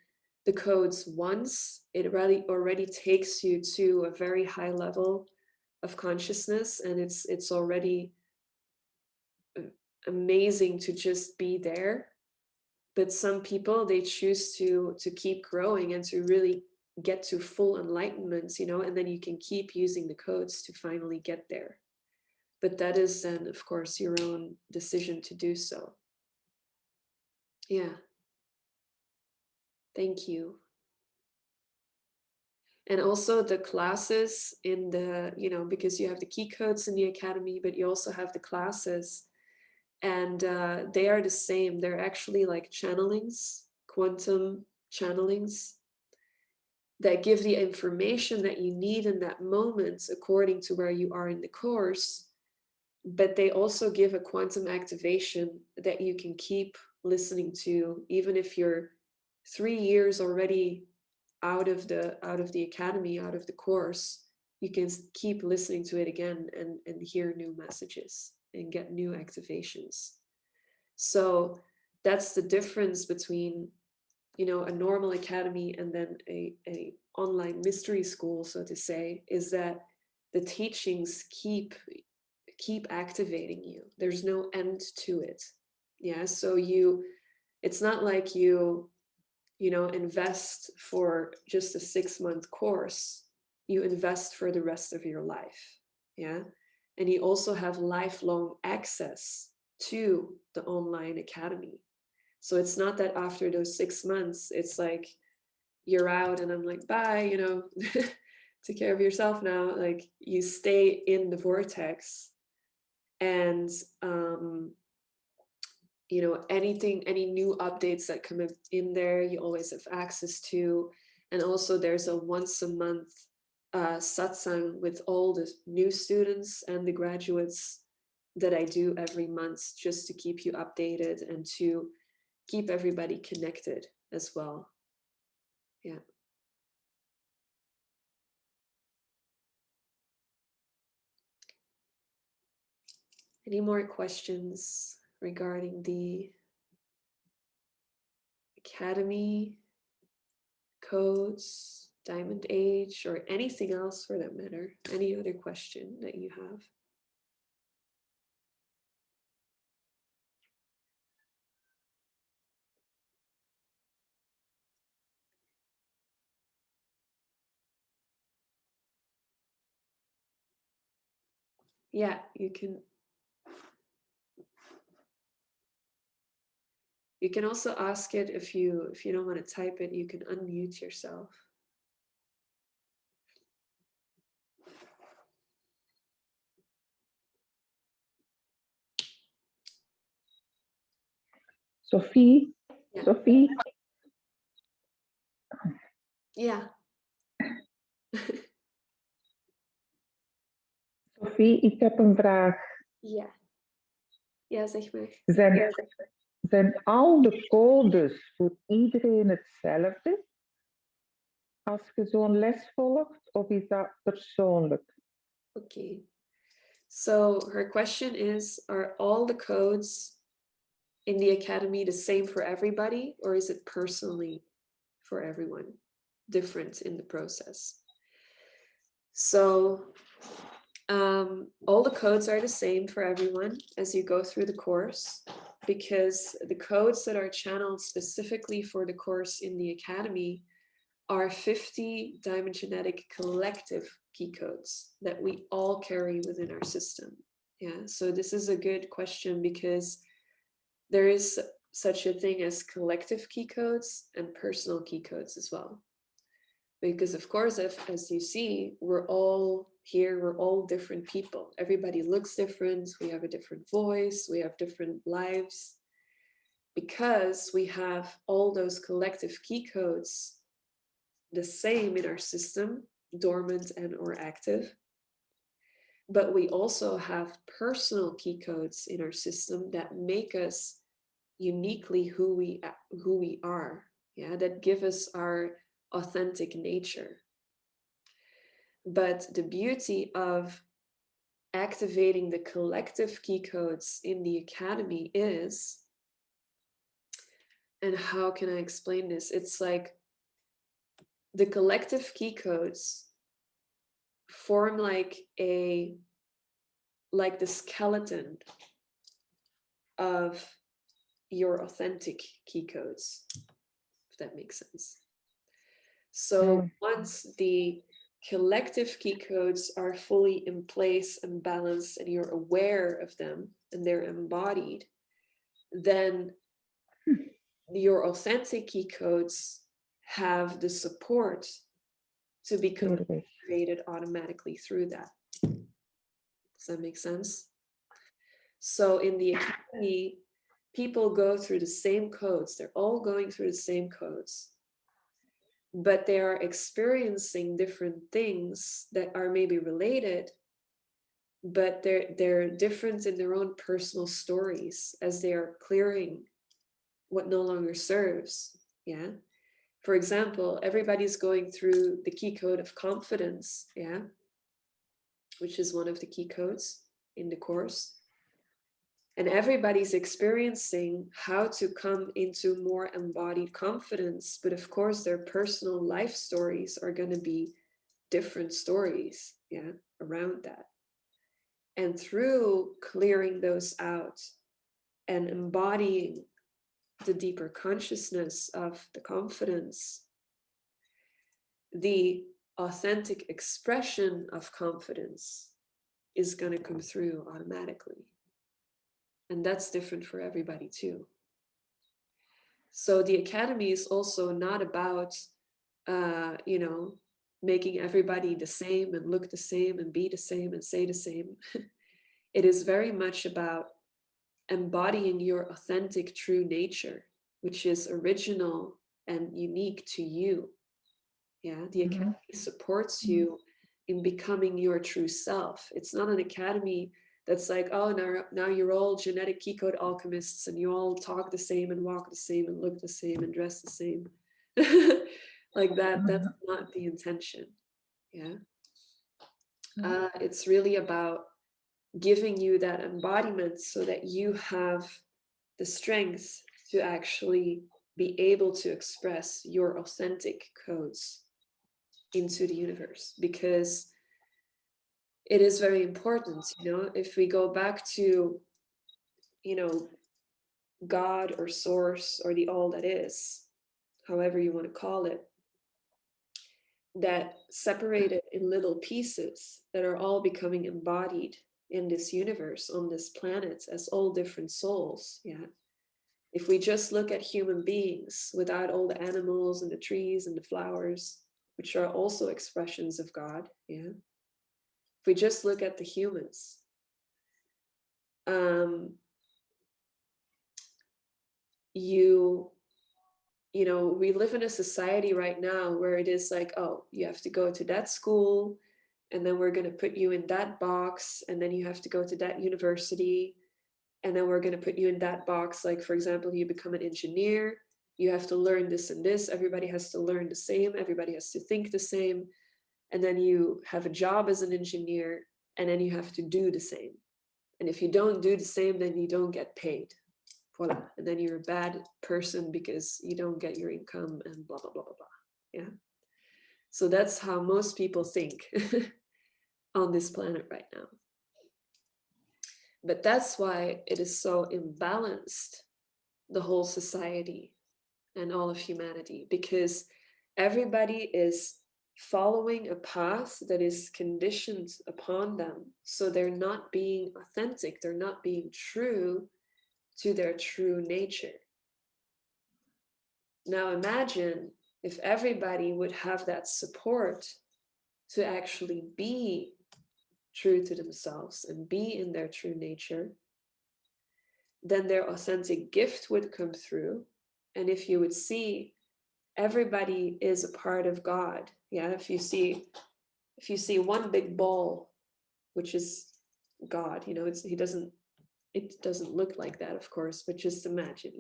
S1: the codes once, it really already takes you to a very high level of consciousness, and it's already amazing to just be there. But some people, they choose to keep growing and to really get to full enlightenment, you know, and then you can keep using the codes to finally get there. But that is then, of course, your own decision to do so. Yeah. Thank you. And also the classes in the, you know, because you have the key codes in the academy, but you also have the classes, and they are the same. They're actually like channelings, quantum channelings that give the information that you need in that moment according to where you are in the course. But they also give a quantum activation that you can keep listening to, even if you're 3 years already out of the academy, out of the course. You can keep listening to it again and hear new messages and get new activations. So that's the difference between, you know, a normal academy and then a online mystery school, so to say, is that the teachings keep activating you. There's no end to it. Yeah, so it's not like you know, invest for just a 6-month course. You invest for the rest of your life. Yeah, and you also have lifelong access to the online academy. So it's not that after those 6 months it's like you're out and I'm like, bye, you know, take care of yourself now. Like, you stay in the vortex, and you know, any new updates that come in there, you always have access to. And also there's a once a month satsang with all the new students and the graduates that I do every month, just to keep you updated and to keep everybody connected as well. Yeah. Any more questions regarding the academy, codes, diamond age, or anything else for that matter? Any other question that you have? Yeah, you can also ask it if you don't want to type it, you can unmute yourself.
S2: Sophie?
S1: Ja.
S2: Sophie?
S1: Ja.
S2: Sophie, ik heb een vraag.
S1: Ja. Ja, zeg maar.
S2: Zijn al de codes voor iedereen hetzelfde als je zo'n les volgt, of is dat persoonlijk?
S1: Okay. So her question is, are all the codes in the academy the same for everybody, or is it personally for everyone, different in the process? So all the codes are the same for everyone as you go through the course, because the codes that are channeled specifically for the course in the academy are 50 diamond genetic collective key codes that we all carry within our system. Yeah, so this is a good question, because there is such a thing as collective key codes and personal key codes as well. Because of course, as you see, we're all here, we're all different people. Everybody looks different, we have a different voice, we have different lives, because we have all those collective key codes the same in our system, dormant and or active. But we also have personal key codes in our system that make us uniquely who we are. Yeah, that give us our authentic nature. But the beauty of activating the collective key codes in the academy is, and how can I explain this? It's like the collective key codes form like the skeleton of your authentic key codes, if that makes sense. So once the collective key codes are fully in place and balanced and you're aware of them and they're embodied, then your authentic key codes have the support to become created automatically through that. Does that make sense? So in the Academy, people go through the same codes. They're all going through the same codes, but they are experiencing different things that are maybe related, but they're different in their own personal stories as they are clearing what no longer serves. Yeah. For example, everybody's going through the key code of confidence, yeah, which is one of the key codes in the course. And everybody's experiencing how to come into more embodied confidence. But of course, their personal life stories are going to be different stories, yeah, around that. And through clearing those out and embodying the deeper consciousness of the confidence, the authentic expression of confidence is going to come through automatically. And that's different for everybody too. So the Academy is also not about, making everybody the same and look the same and be the same and say the same. It is very much about embodying your authentic true nature, which is original and unique to you. Yeah, the Academy supports you in becoming your true self. It's not an academy that's like, oh, now you're all genetic key code alchemists and you all talk the same and walk the same and look the same and dress the same. Like that, that's not the intention. Yeah. It's really about giving you that embodiment so that you have the strength to actually be able to express your authentic codes into the universe, because it is very important. If we go back to God or source or the all that is, however you want to call it, that separated in little pieces that are all becoming embodied in this universe, on this planet, as all different souls. Yeah. If we just look at human beings without all the animals and the trees and the flowers, which are also expressions of God. Yeah. If we just look at the humans, we live in a society right now where it is like, oh, you have to go to that school, and then we're going to put you in that box, and then you have to go to that university, and then we're going to put you in that box. Like, for example, you become an engineer, you have to learn this and this, everybody has to learn the same, everybody has to think the same, and then you have a job as an engineer, and then you have to do the same. And if you don't do the same, then you don't get paid. Voila. And then you're a bad person because you don't get your income and blah, blah, blah, blah, blah. Yeah. So that's how most people think on this planet right now. But that's why it is so imbalanced, the whole society and all of humanity, because everybody is following a path that is conditioned upon them. So they're not being authentic, they're not being true to their true nature. Now imagine if everybody would have that support to actually be true to themselves and be in their true nature, then their authentic gift would come through. And if you would see, everybody is a part of God. Yeah, if you see one big ball, which is God, it doesn't look like that, of course, but just imagine.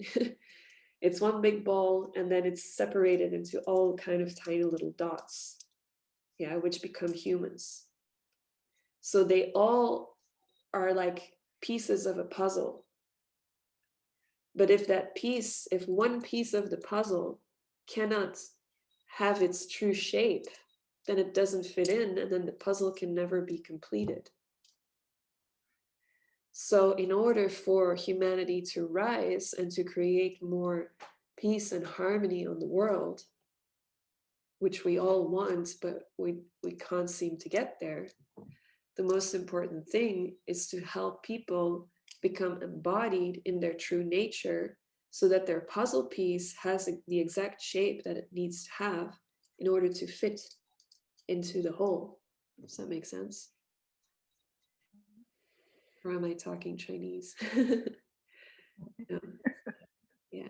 S1: It's one big ball, and then it's separated into all kind of tiny little dots, yeah, which become humans. So they all are like pieces of a puzzle. But if one piece of the puzzle cannot have its true shape, then it doesn't fit in, and then the puzzle can never be completed. So in order for humanity to rise and to create more peace and harmony on the world, which we all want, but we can't seem to get there, the most important thing is to help people become embodied in their true nature, so that their puzzle piece has the exact shape that it needs to have in order to fit into the whole. Does that make sense? Or am I talking Chinese? No. Yeah.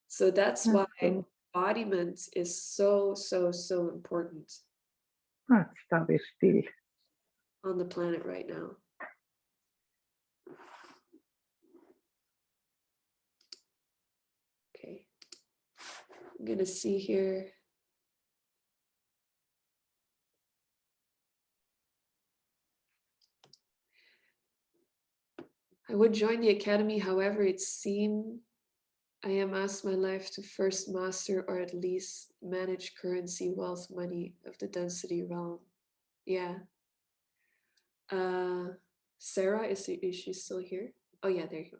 S1: So that's why embodiment is so important
S2: Sta weer stil.
S1: on the planet right now. Okay. I'm gonna see here. I would join the academy, however, it seems I am asked my life to first master or at least manage currency, wealth, money of the density realm. Yeah. Sarah, is she still here? Oh yeah, there you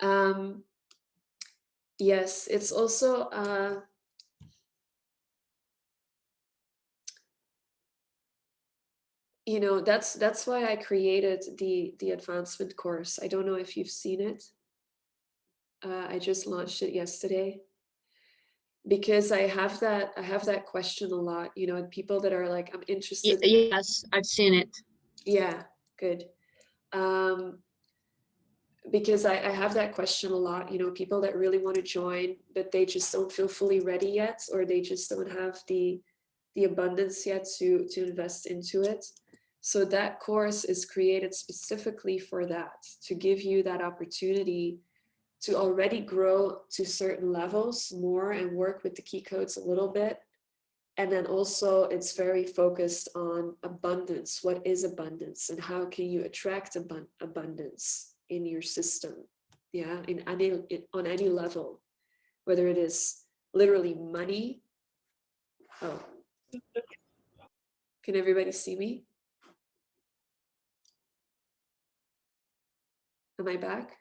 S1: are. Yes, it's also you know, that's why I created the advancement course. I don't know if you've seen it. I just launched it yesterday, because I have that question a lot, you know, people that are like, I'm interested.
S4: Yes, I've seen it.
S1: Yeah, good. Because I have that question a lot, you know, people that really want to join, but they just don't feel fully ready yet, or they just don't have the abundance yet to invest into it. So that course is created specifically for that, to give you that opportunity to already grow to certain levels more and work with the key codes a little bit. And then also it's very focused on abundance. What is abundance, and how can you attract abundance in your system? Yeah, on any level, whether it is literally money. Oh, can everybody see me? Am I back?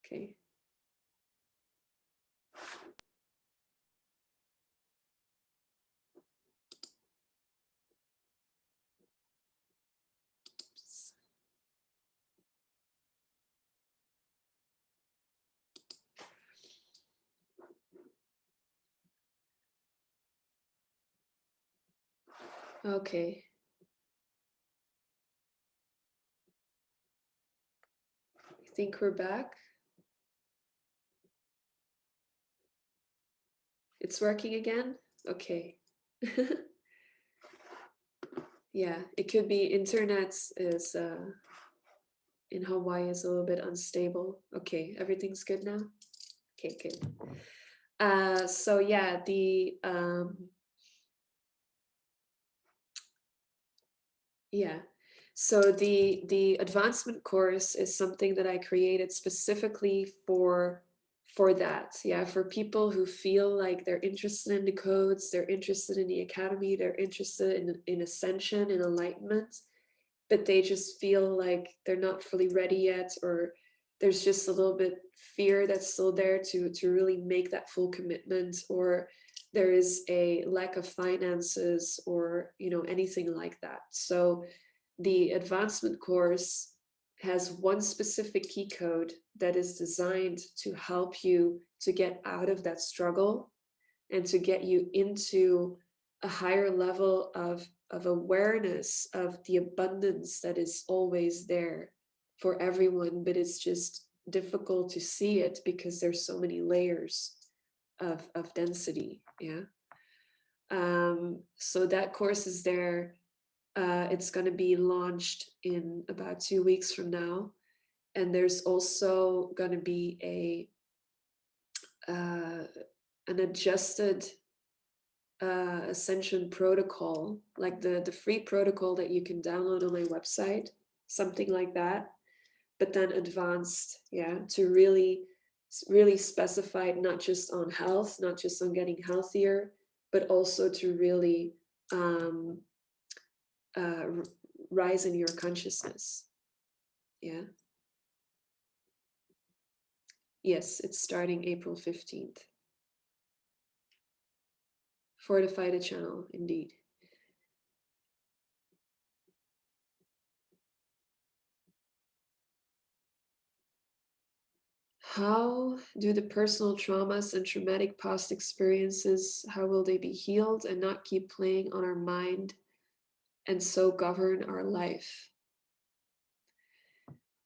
S1: Okay. Okay. I think we're back. It's working again? Okay. Yeah, it could be internet is in Hawaii is a little bit unstable. Okay, everything's good now? Okay, good. So yeah, so the advancement course is something that I created specifically for that. Yeah, for people who feel like they're interested in the codes, they're interested in the academy, they're interested in ascension, in enlightenment, but they just feel like they're not fully ready yet, or there's just a little bit fear that's still there to really make that full commitment, or there is a lack of finances, or you know, anything like that. So the advancement course has one specific key code that is designed to help you to get out of that struggle and to get you into a higher level of awareness of the abundance that is always there for everyone, but it's just difficult to see it because there's so many layers of density. Yeah. So that course is there. It's going to be launched in about 2 weeks from now. And there's also going to be an adjusted Ascension protocol, like the free protocol that you can download on my website, something like that, but then advanced, yeah, to really specified, not just on health, not just on getting healthier, but also to really rise in your consciousness. Yeah. Yes, it's starting April 15th. Fortify the channel, indeed. How do the personal traumas and traumatic past experiences, how will they be healed and not keep playing on our mind and so govern our life?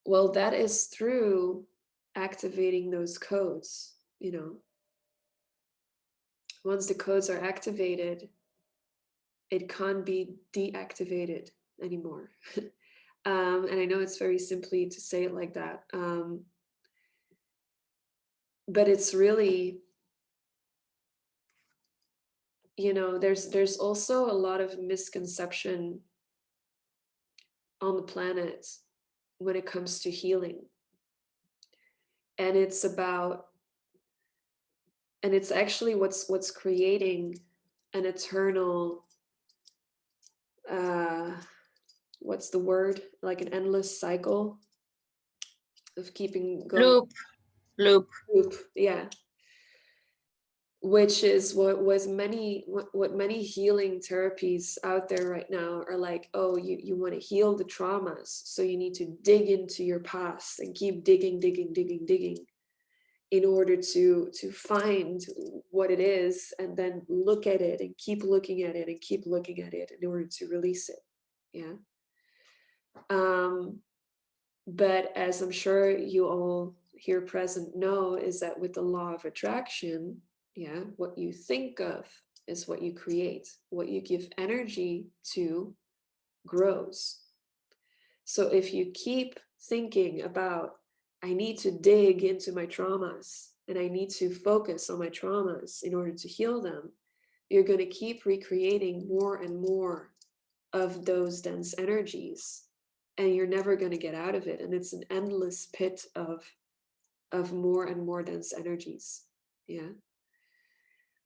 S1: Well, that is through activating those codes, you know. Once the codes are activated, it can't be deactivated anymore. And I know it's very simply to say it like that. But it's really, you know, there's also a lot of misconception on the planet when it comes to healing. And it's about, and it's actually what's creating an eternal, what's the word, like an endless cycle of keeping going.
S4: Loop.
S1: Yeah. Which is what many healing therapies out there right now are like. Oh, you want to heal the traumas, so you need to dig into your past and keep digging in order to find what it is, and then look at it and keep looking at it and keep looking at it in order to release it. Yeah. But as I'm sure you all here present know, is that with the law of attraction, yeah, what you think of is what you create. What you give energy to grows. So if you keep thinking about, I need to dig into my traumas and I need to focus on my traumas in order to heal them, you're going to keep recreating more and more of those dense energies, and you're never going to get out of it. And it's an endless pit of more and more dense energies. Yeah.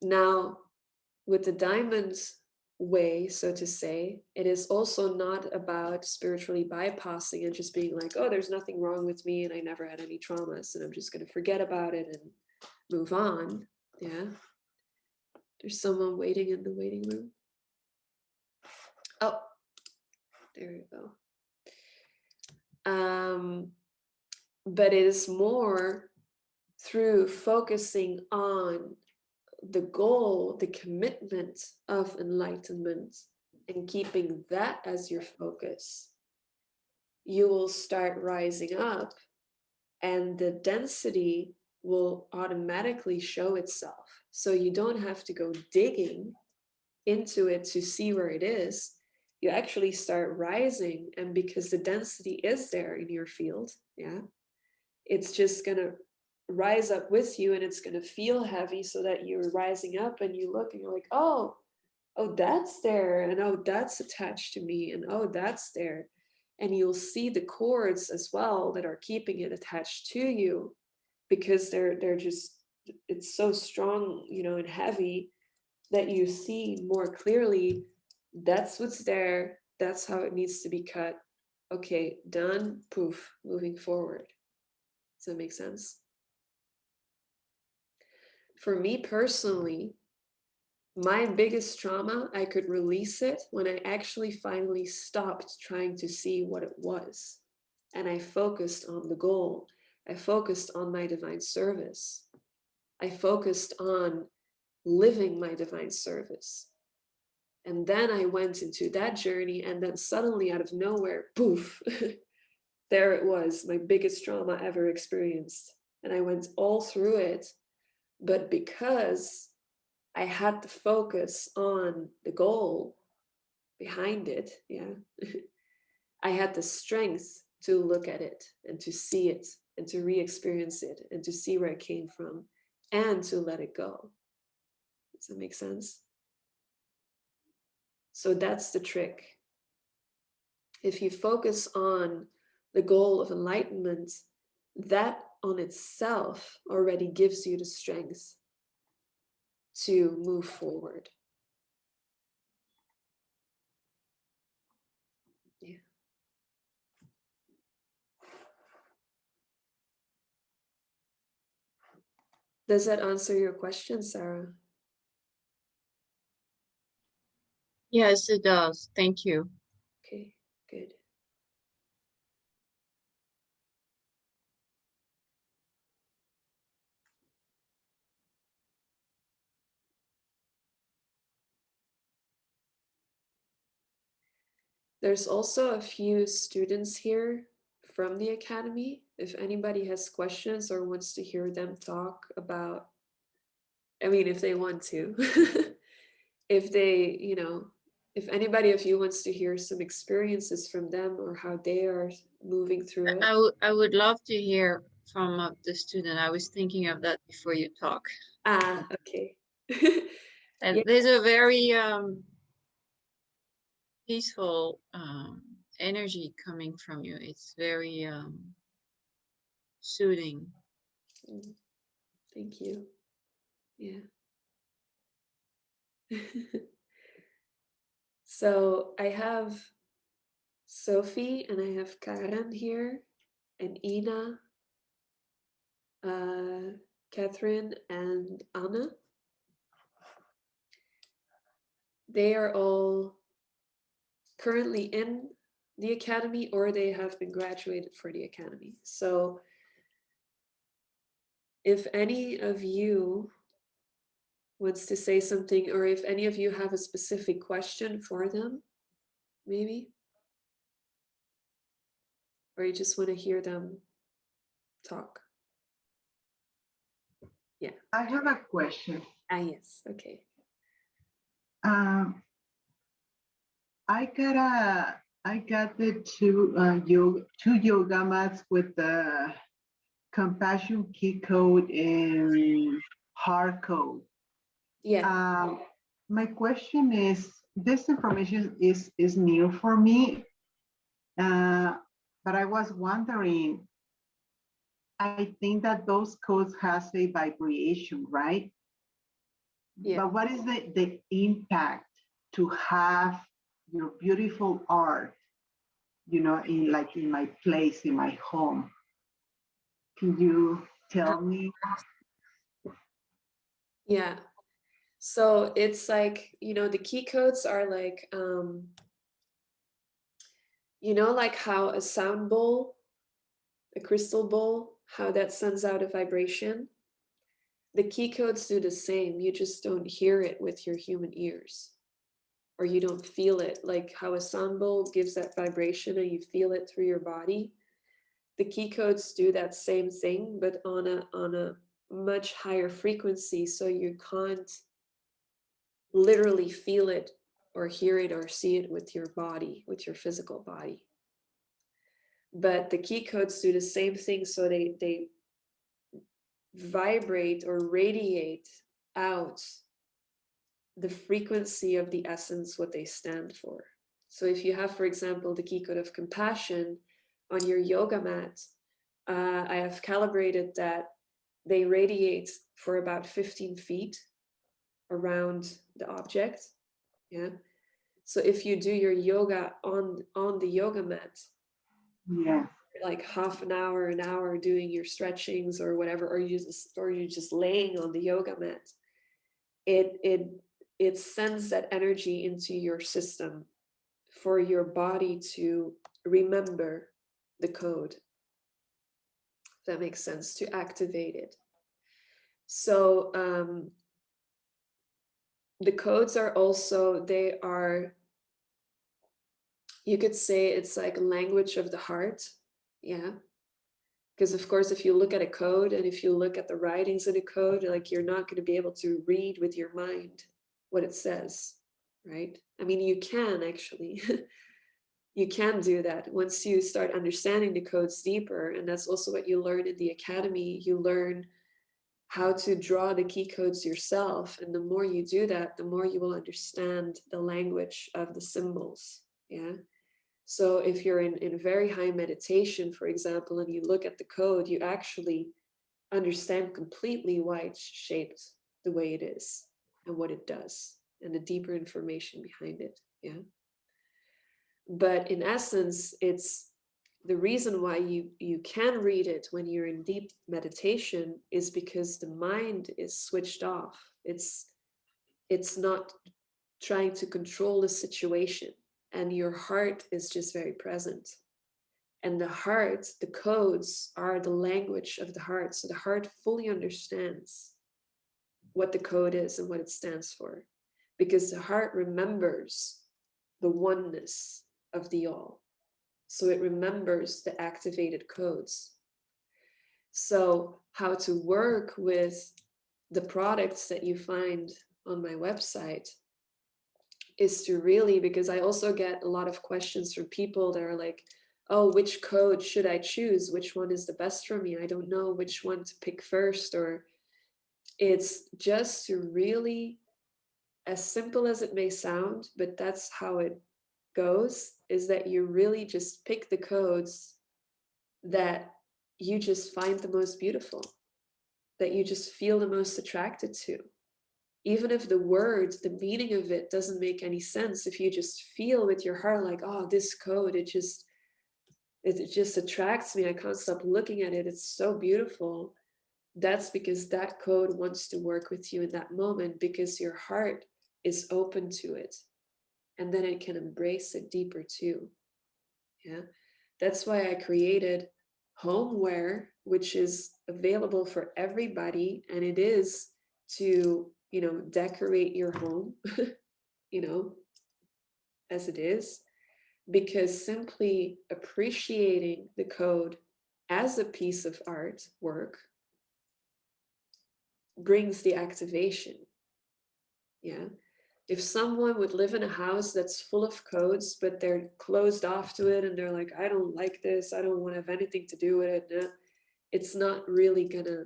S1: Now, with the diamond way, so to say, it is also not about spiritually bypassing and just being like, oh, there's nothing wrong with me and I never had any traumas and I'm just going to forget about it and move on. Yeah. There's someone waiting in the waiting room. Oh, there you go. But it is more through focusing on the goal, the commitment of enlightenment, and keeping that as your focus, you will start rising up and the density will automatically show itself. So you don't have to go digging into it to see where it is. You actually start rising, and because the density is there in your field, yeah, it's just going to rise up with you, and it's going to feel heavy, so that you're rising up and you look and you're like, oh, that's there, and oh, that's attached to me, and oh, that's there. And you'll see the cords as well that are keeping it attached to you, because they're just, it's so strong, you know, and heavy, that you see more clearly. That's what's there, that's how it needs to be cut. Okay, done, poof, moving forward. Does that make sense? For me personally, my biggest trauma, I could release it when I actually finally stopped trying to see what it was. And I focused on the goal. I focused on my divine service. I focused on living my divine service. And then I went into that journey, and then suddenly out of nowhere, poof, there it was, my biggest trauma ever experienced. And I went all through it. But because I had to focus on the goal behind it, yeah, I had the strength to look at it and to see it and to re-experience it and to see where it came from and to let it go. Does that make sense? So that's the trick. If you focus on the goal of enlightenment, that on itself already gives you the strength to move forward. Yeah. Does that answer your question, Sarah?
S4: Yes, it does. Thank you.
S1: Okay, good. There's also a few students here from the Academy. If anybody has questions or wants to hear them talk about, I mean, if they want to, if they, you know, if anybody of you wants to hear some experiences from them or how they are moving through it.
S4: I would love to hear from the student. I was thinking of that before you talk.
S1: Ah, okay.
S4: And
S1: Yeah.
S4: there's a very peaceful energy coming from you. It's very soothing.
S1: Thank you. Yeah. So I have Sophie and I have Karen here and Ina, Catherine and Anna. They are all currently in the Academy or they have been graduated for the Academy. So if any of you wants to say something or if any of you have a specific question for them, maybe, or you just want to hear them talk. Yeah.
S5: I have a question.
S1: Ah, yes. Okay.
S5: I got the two yoga mats with the compassion key code and heart code.
S1: Yeah.
S5: My question is, this information is new for me, but I was wondering, I think that those codes has a vibration, right?
S1: Yeah.
S5: But what is the impact to have your beautiful art, you know, in my place, in my home? Can you tell me?
S1: Yeah. So it's like, you know, the key codes are like, you know, like how a sound bowl, a crystal bowl, how that sends out a vibration. The key codes do the same. You just don't hear it with your human ears, or you don't feel it, like how a sound bowl gives that vibration and you feel it through your body. The key codes do that same thing, but on a much higher frequency, so you can't literally feel it or hear it or see it with your body, with your physical body. But the key codes do the same thing, so they vibrate or radiate out the frequency of the essence, what they stand for. So if you have, for example, the key code of compassion on your yoga mat, I have calibrated that they radiate for about 15 feet around the object. Yeah. So if you do your yoga on the yoga mat,
S5: Yeah.
S1: like half an hour doing your stretchings or whatever, or you're just laying on the yoga mat, it sends that energy into your system for your body to remember the code. If that makes sense, to activate it. So the codes are also, they are, you could say it's like language of the heart. Yeah. Because of course, if you look at a code and if you look at the writings in a code, like you're not going to be able to read with your mind what it says, right? I mean, you can actually, you can do that once you start understanding the codes deeper. And that's also what you learn in the Academy. You learn how to draw the key codes yourself. And the more you do that, the more you will understand the language of the symbols. Yeah. So if you're in very high meditation, for example, and you look at the code, you actually understand completely why it's shaped the way it is and what it does and the deeper information behind it. Yeah. But in essence, it's the reason why you can read it when you're in deep meditation is because the mind is switched off. It's not trying to control the situation, and your heart is just very present. And the heart, the codes are the language of the heart. So the heart fully understands what the code is and what it stands for, because the heart remembers the oneness of the all. So it remembers the activated codes. So how to work with the products that you find on my website is to really, because I also get a lot of questions from people that are like, oh, which code should I choose? Which one is the best for me? I don't know which one to pick first. Or it's just to really, as simple as it may sound, but that's how it goes, is that you really just pick the codes that you just find the most beautiful, that you just feel the most attracted to. Even if the words, the meaning of it doesn't make any sense, if you just feel with your heart like, oh, this code, it just attracts me. I can't stop looking at it. It's so beautiful. That's because that code wants to work with you in that moment, because your heart is open to it. And then it can embrace it deeper too. Yeah. That's why I created homeware, which is available for everybody. And it is to, decorate your home, as it is, because simply appreciating the code as a piece of art work brings the activation. Yeah. If someone would live in a house that's full of codes, but they're closed off to it and they're like, I don't like this, I don't want to have anything to do with it, it's not really gonna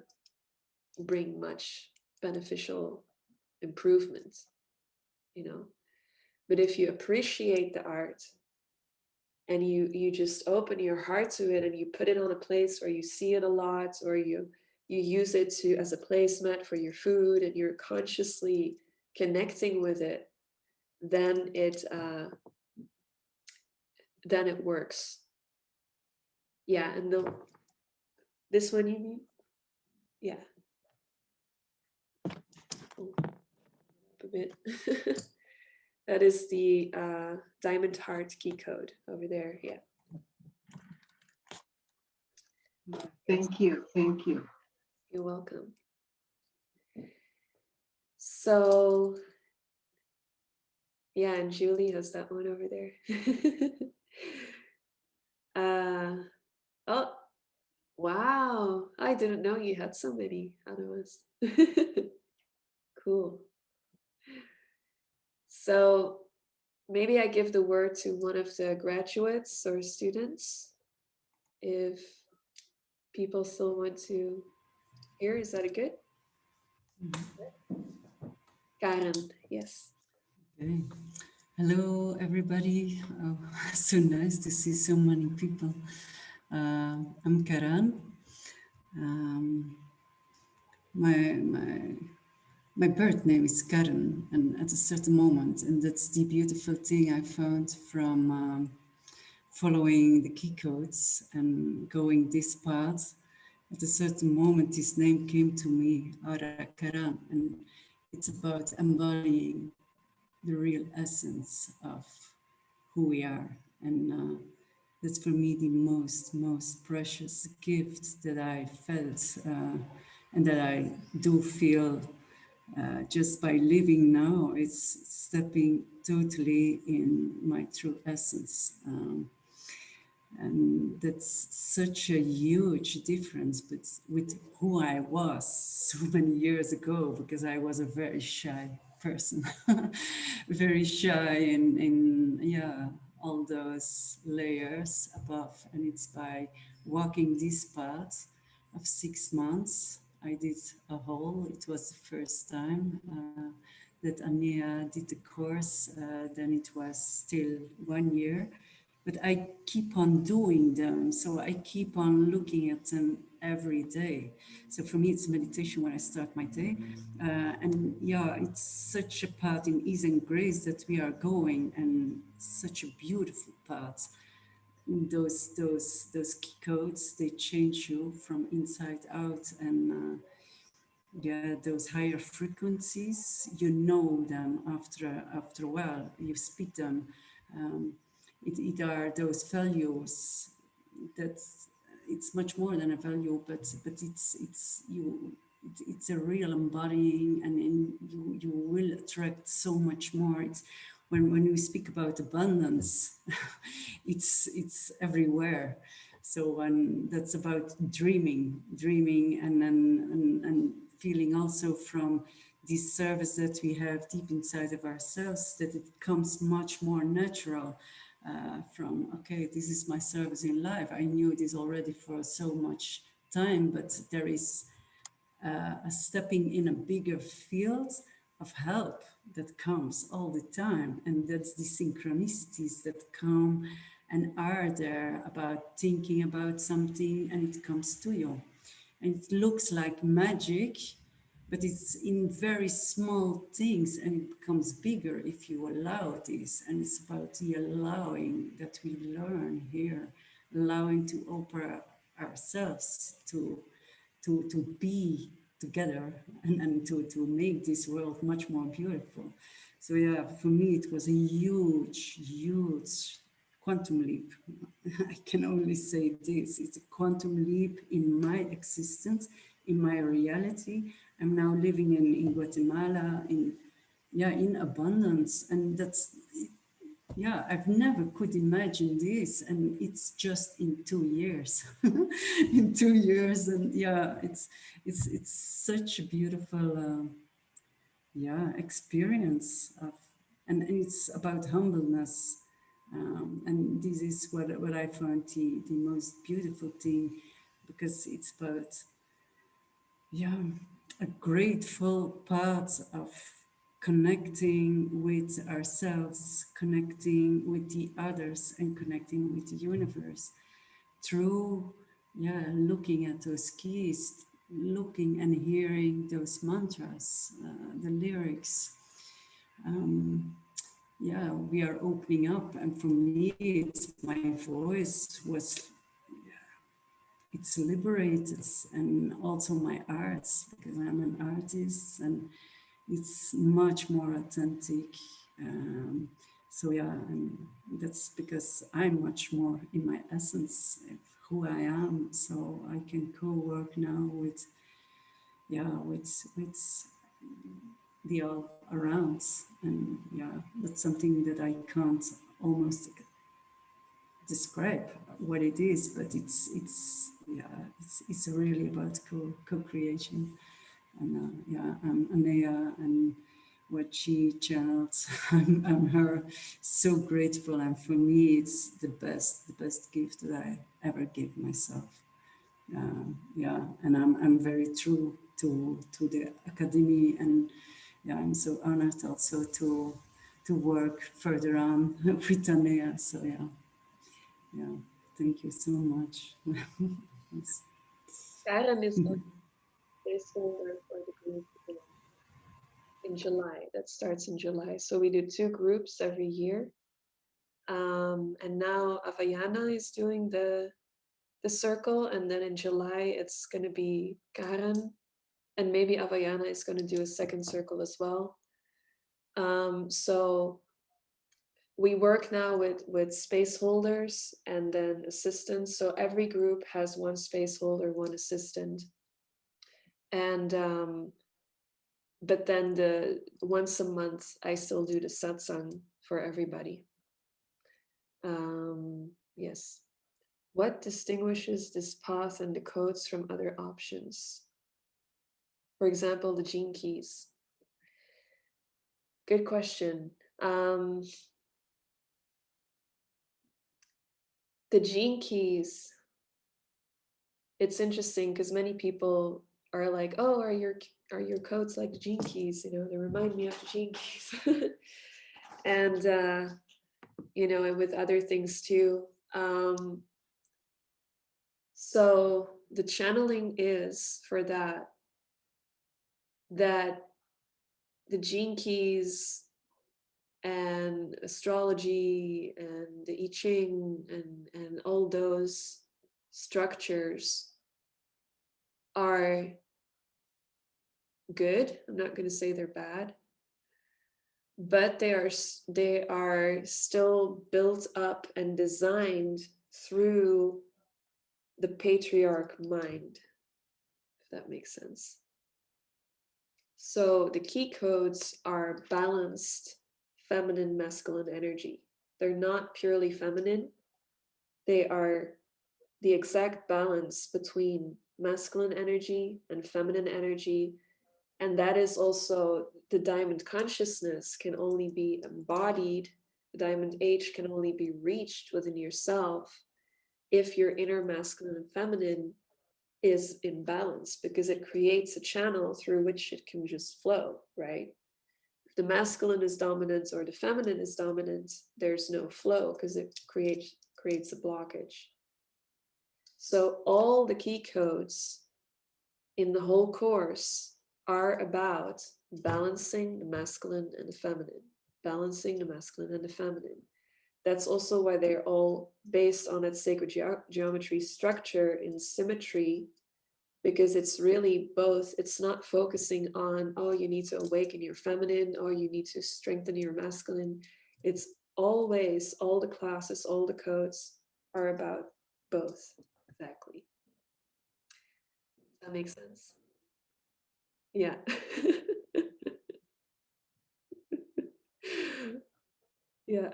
S1: bring much beneficial improvement, But if you appreciate the art and you just open your heart to it and you put it on a place where you see it a lot, or you use it as a placemat for your food, and you're consciously connecting with it, then it works. Yeah. And this one, you mean? Yeah. A bit. That is the diamond heart key code over there. Yeah.
S5: Thank you. Thank you.
S1: You're welcome. So, yeah, and Julie has that one over there. Oh, wow. I didn't know you had so many, Otherwise. Cool. So maybe I give the word to one of the graduates or students if people still want to hear. Is that good? Karen, yes.
S6: Okay. Hello, everybody. Oh, so nice to see so many people. I'm Karen. My birth name is Karen, and at a certain moment, and that's the beautiful thing I found from following the key codes and going this path. At a certain moment, this name came to me, Karen, and it's about embodying the real essence of who we are. And that's for me the most precious gift that I felt and that I do feel just by living now. It's stepping totally in my true essence. And that's such a huge difference with who I was so many years ago, because I was a very shy person, very shy in all those layers above. And it's by walking this path of 6 months, I did a whole, it was the first time that AhneYah did the course, then it was still 1 year. but I keep on doing them. So I keep on looking at them every day. So for me, it's meditation when I start my day. And yeah, it's such a path in ease and grace that we are going, and such a beautiful path. Those key codes, they change you from inside out, and yeah, those higher frequencies, you know them after a while. You speak them. Um, it are those values that it's much more than a value, but it's a real embodying, and you will attract so much more. It's when we speak about abundance, it's everywhere. So when that's about dreaming, and feeling also from this service that we have deep inside of ourselves, that it comes much more natural. From, okay, this is my service in life. I knew this already for so much time, but there is a stepping in a bigger field of help that comes all the time. And that's the synchronicities that come and are there about thinking about something, and it comes to you. And it looks like magic, but it's in very small things, and it becomes bigger if you allow this. And it's about the allowing that we learn here, allowing to open ourselves to be together, and to make this world much more beautiful. So yeah, for me, it was a huge quantum leap. I can only say this, it's a quantum leap in my existence, in my reality. I'm now living in Guatemala, in abundance, and that's, yeah, I've never could imagine this, and it's just in 2 years. In 2 years, and yeah, it's such a beautiful experience of, and it's about humbleness, and this is what I found the most beautiful thing, because it's about a grateful part of connecting with ourselves, connecting with the others, and connecting with the universe through looking at those keys, looking and hearing those mantras, the lyrics. We are opening up, and for me, it's my voice was, it's liberated, and also my arts, because I'm an artist, and it's much more authentic. And that's because I'm much more in my essence of who I am. So I can co-work now with the all around, and that's something that I can't almost describe what it is, but it's really about co-creation. And I'm AhneYah, and what she channels, I'm her so grateful, and for me it's the best gift that I ever gave myself. And I'm very true to the Academy, and I'm so honored also to work further on with AhneYah. So thank you so much. Yes.
S1: Karen is the placeholder for the group in July. That starts in July. So we do 2 groups every year. And now AhneYah is doing the circle, and then in July it's going to be Karen, and maybe AhneYah is going to do a second circle as well. So we work now with space holders and then assistants. So every group has 1 space holder, 1 assistant. And but then once a month I still do the satsang for everybody. Yes. What distinguishes this path and the codes from other options? For example, the gene keys. Good question. The gene keys, it's interesting because many people are like, oh, are your codes like the gene keys? You know, they remind me of the gene keys. And you know, and with other things too. So the channeling is for that the gene keys and astrology and the I Ching and all those structures are good. I'm not going to say they're bad, but they are still built up and designed through the patriarch mind, if that makes sense. So the key codes are balanced feminine, masculine energy. They're not purely feminine. They are the exact balance between masculine energy and feminine energy. And that is also the diamond consciousness can only be embodied. The diamond age can only be reached within yourself if your inner masculine and feminine is in balance, because it creates a channel through which it can just flow, right? If the masculine is dominant or the feminine is dominant, there's no flow because it creates a blockage. So all the key codes in the whole course are about balancing the masculine and the feminine, balancing the masculine and the feminine. That's also why they're all based on that sacred geometry structure in symmetry, because it's really both. It's not focusing on, oh, you need to awaken your feminine, or you need to strengthen your masculine. It's always, all the classes, all the codes are about both. Exactly. That makes sense. Yeah. Yeah.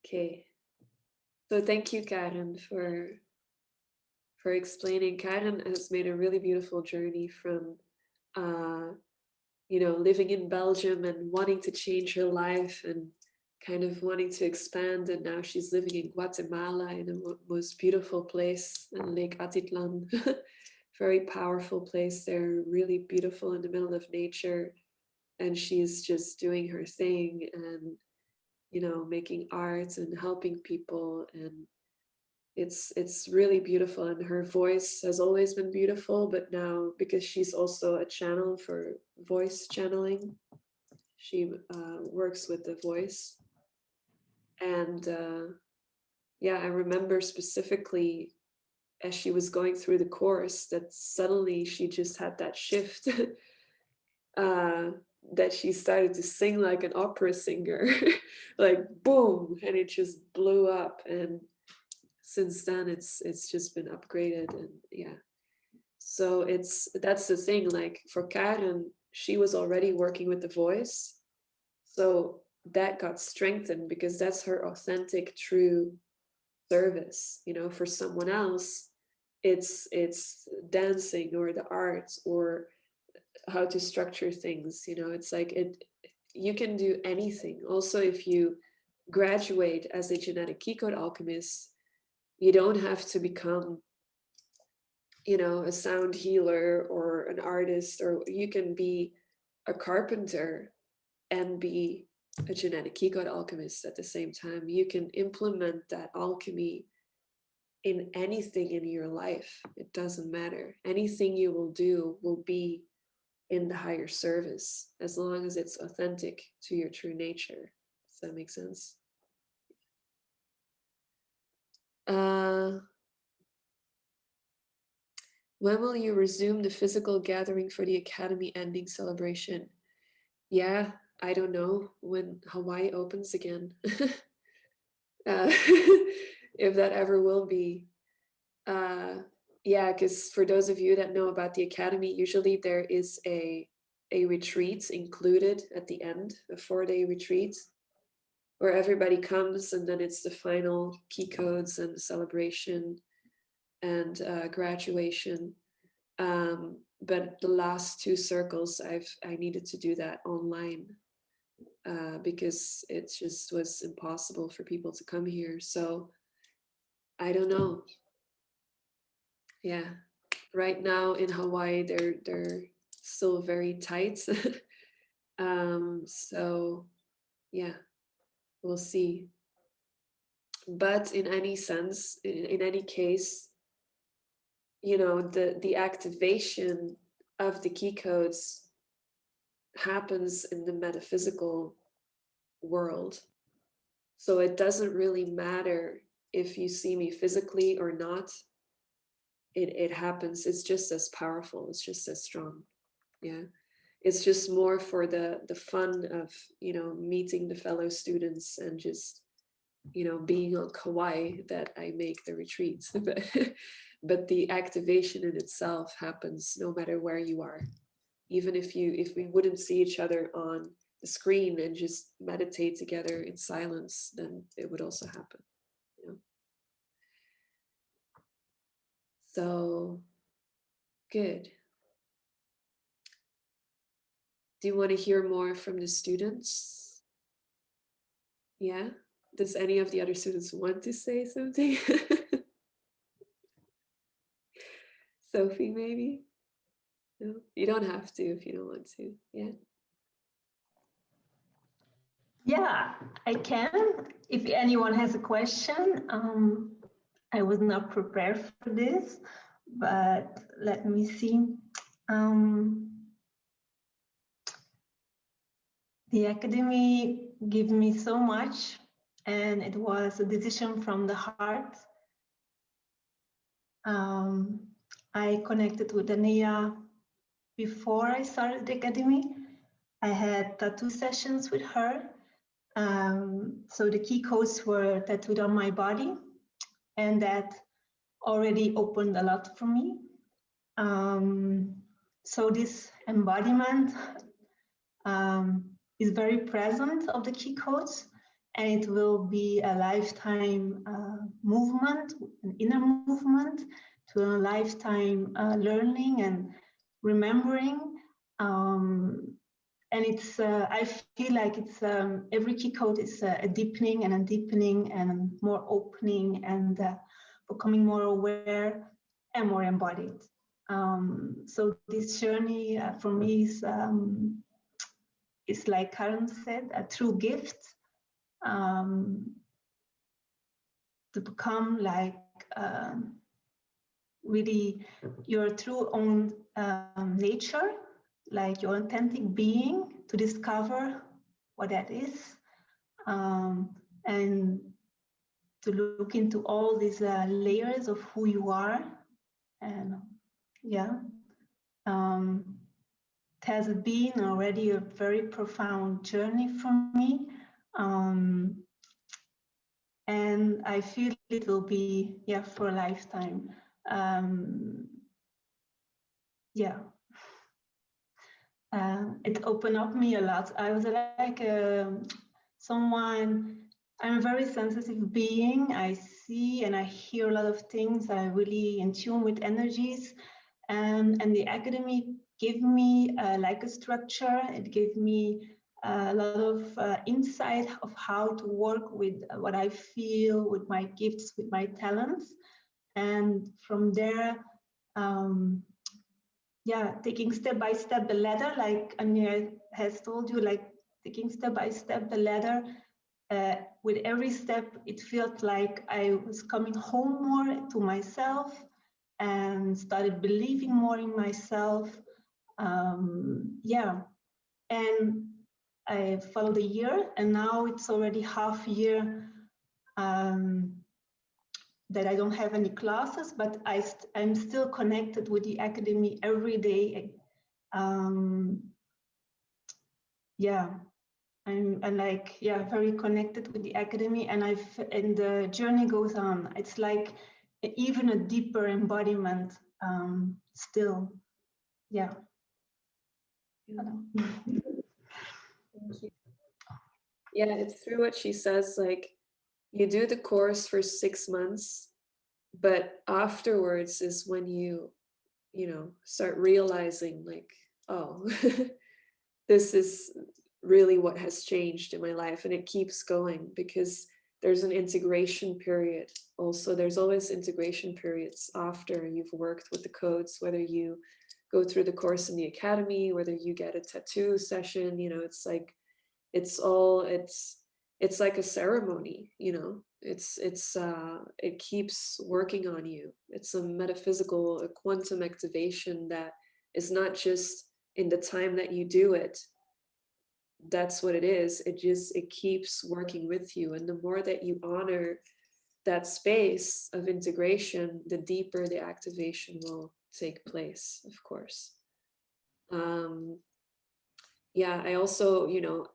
S1: Okay. So thank you, Karen, for explaining. Karen has made a really beautiful journey from you know, living in Belgium and wanting to change her life and kind of wanting to expand, and now she's living in Guatemala in the most beautiful place in Lake Atitlan. Very powerful place there, really beautiful in the middle of nature, and she's just doing her thing and, you know, making art and helping people, and it's really beautiful. And her voice has always been beautiful, but now, because she's also a channel for voice channeling, she works with the voice. And yeah, I remember specifically as she was going through the course that suddenly she just had that shift. That she started to sing like an opera singer, like boom, and it just blew up. And since then it's just been upgraded. And yeah, so that's the thing. Like for Karen, she was already working with the voice, so that got strengthened because that's her authentic, true service. You know, for someone else, it's dancing or the arts or how to structure things. You know, it's like you can do anything. Also, if you graduate as a genetic key code alchemist, you don't have to become, you know, a sound healer or an artist, or you can be a carpenter and be a genetic key code alchemist at the same time. You can implement that alchemy in anything in your life. It doesn't matter. Anything you will do will be in the higher service, as long as it's authentic to your true nature. Does that make sense? When will you resume the physical gathering for the Academy ending celebration? Yeah, I don't know when Hawaii opens again. If that ever will be. Yeah, because for those of you that know about the Academy, usually there is a retreat included at the end, a 4-day retreat, where everybody comes, and then it's the final key codes and celebration and graduation. But the last 2 circles, I needed to do that online because it just was impossible for people to come here. So I don't know. Yeah, right now in Hawaii, they're still very tight. So yeah, We'll see. But in any sense, in any case, you know, the activation of the key codes happens in the metaphysical world. So it doesn't really matter if you see me physically or not. It happens. It's just as powerful. It's just as strong. Yeah. It's just more for the fun of, you know, meeting the fellow students and just, you know, being on Kauai that I make the retreats. But the activation in itself happens no matter where you are. Even if we wouldn't see each other on the screen and just meditate together in silence, then it would also happen. You know? So good. Do you want to hear more from the students? Yeah? Does any of the other students want to say something? Sophie, maybe? No? You don't have to if you don't want to. Yeah?
S7: Yeah, I can. If anyone has a question, I was not prepared for this, but let me see. The Academy gave me so much, and it was a decision from the heart. I connected with AhneYah before I started the Academy. I had tattoo sessions with her. So the key codes were tattooed on my body, and that already opened a lot for me. So this embodiment is very present of the key codes, and it will be a lifetime movement, an inner movement to a lifetime learning and remembering. And it's, I feel like it's, every key code is a deepening and more opening and becoming more aware and more embodied. So this journey for me is like Karen said, a true gift to become like really your true own nature, like your authentic being, to discover what that is, and to look into all these layers of who you are. And yeah, it has been already a very profound journey for me. And I feel it will be, yeah, for a lifetime. Yeah. It opened up me a lot. I was like someone, I'm a very sensitive being. I see and I hear a lot of things. I'm really in tune with energies. And the Academy gave me like a structure. It gave me a lot of insight of how to work with what I feel, with my gifts, with my talents. And from there, yeah, taking step by step the ladder, like AhneYah has told you, like taking step by step the ladder. With every step, it felt like I was coming home more to myself and started believing more in myself. Yeah, and I followed a year, and now it's already half a year that I don't have any classes, but I'm still connected with the Academy every day. Yeah, I'm like, yeah, very connected with the Academy, and the journey goes on. It's like even a deeper embodiment still. Yeah.
S1: Thank you. Yeah, it's true what she says, like you do the course for 6 months, but afterwards is when you know, start realizing like, oh, this is really what has changed in my life. And it keeps going because there's an integration period. Also, there's always integration periods after you've worked with the codes, whether you go through the course in the Academy, whether you get a tattoo session, you know, it's like, it's it's like a ceremony, you know. It keeps working on you. It's a metaphysical, a quantum activation that is not just in the time that you do it. That's what it is. It keeps working with you, and the more that you honor that space of integration, the deeper the activation will take place, of course. Yeah, I also, you know,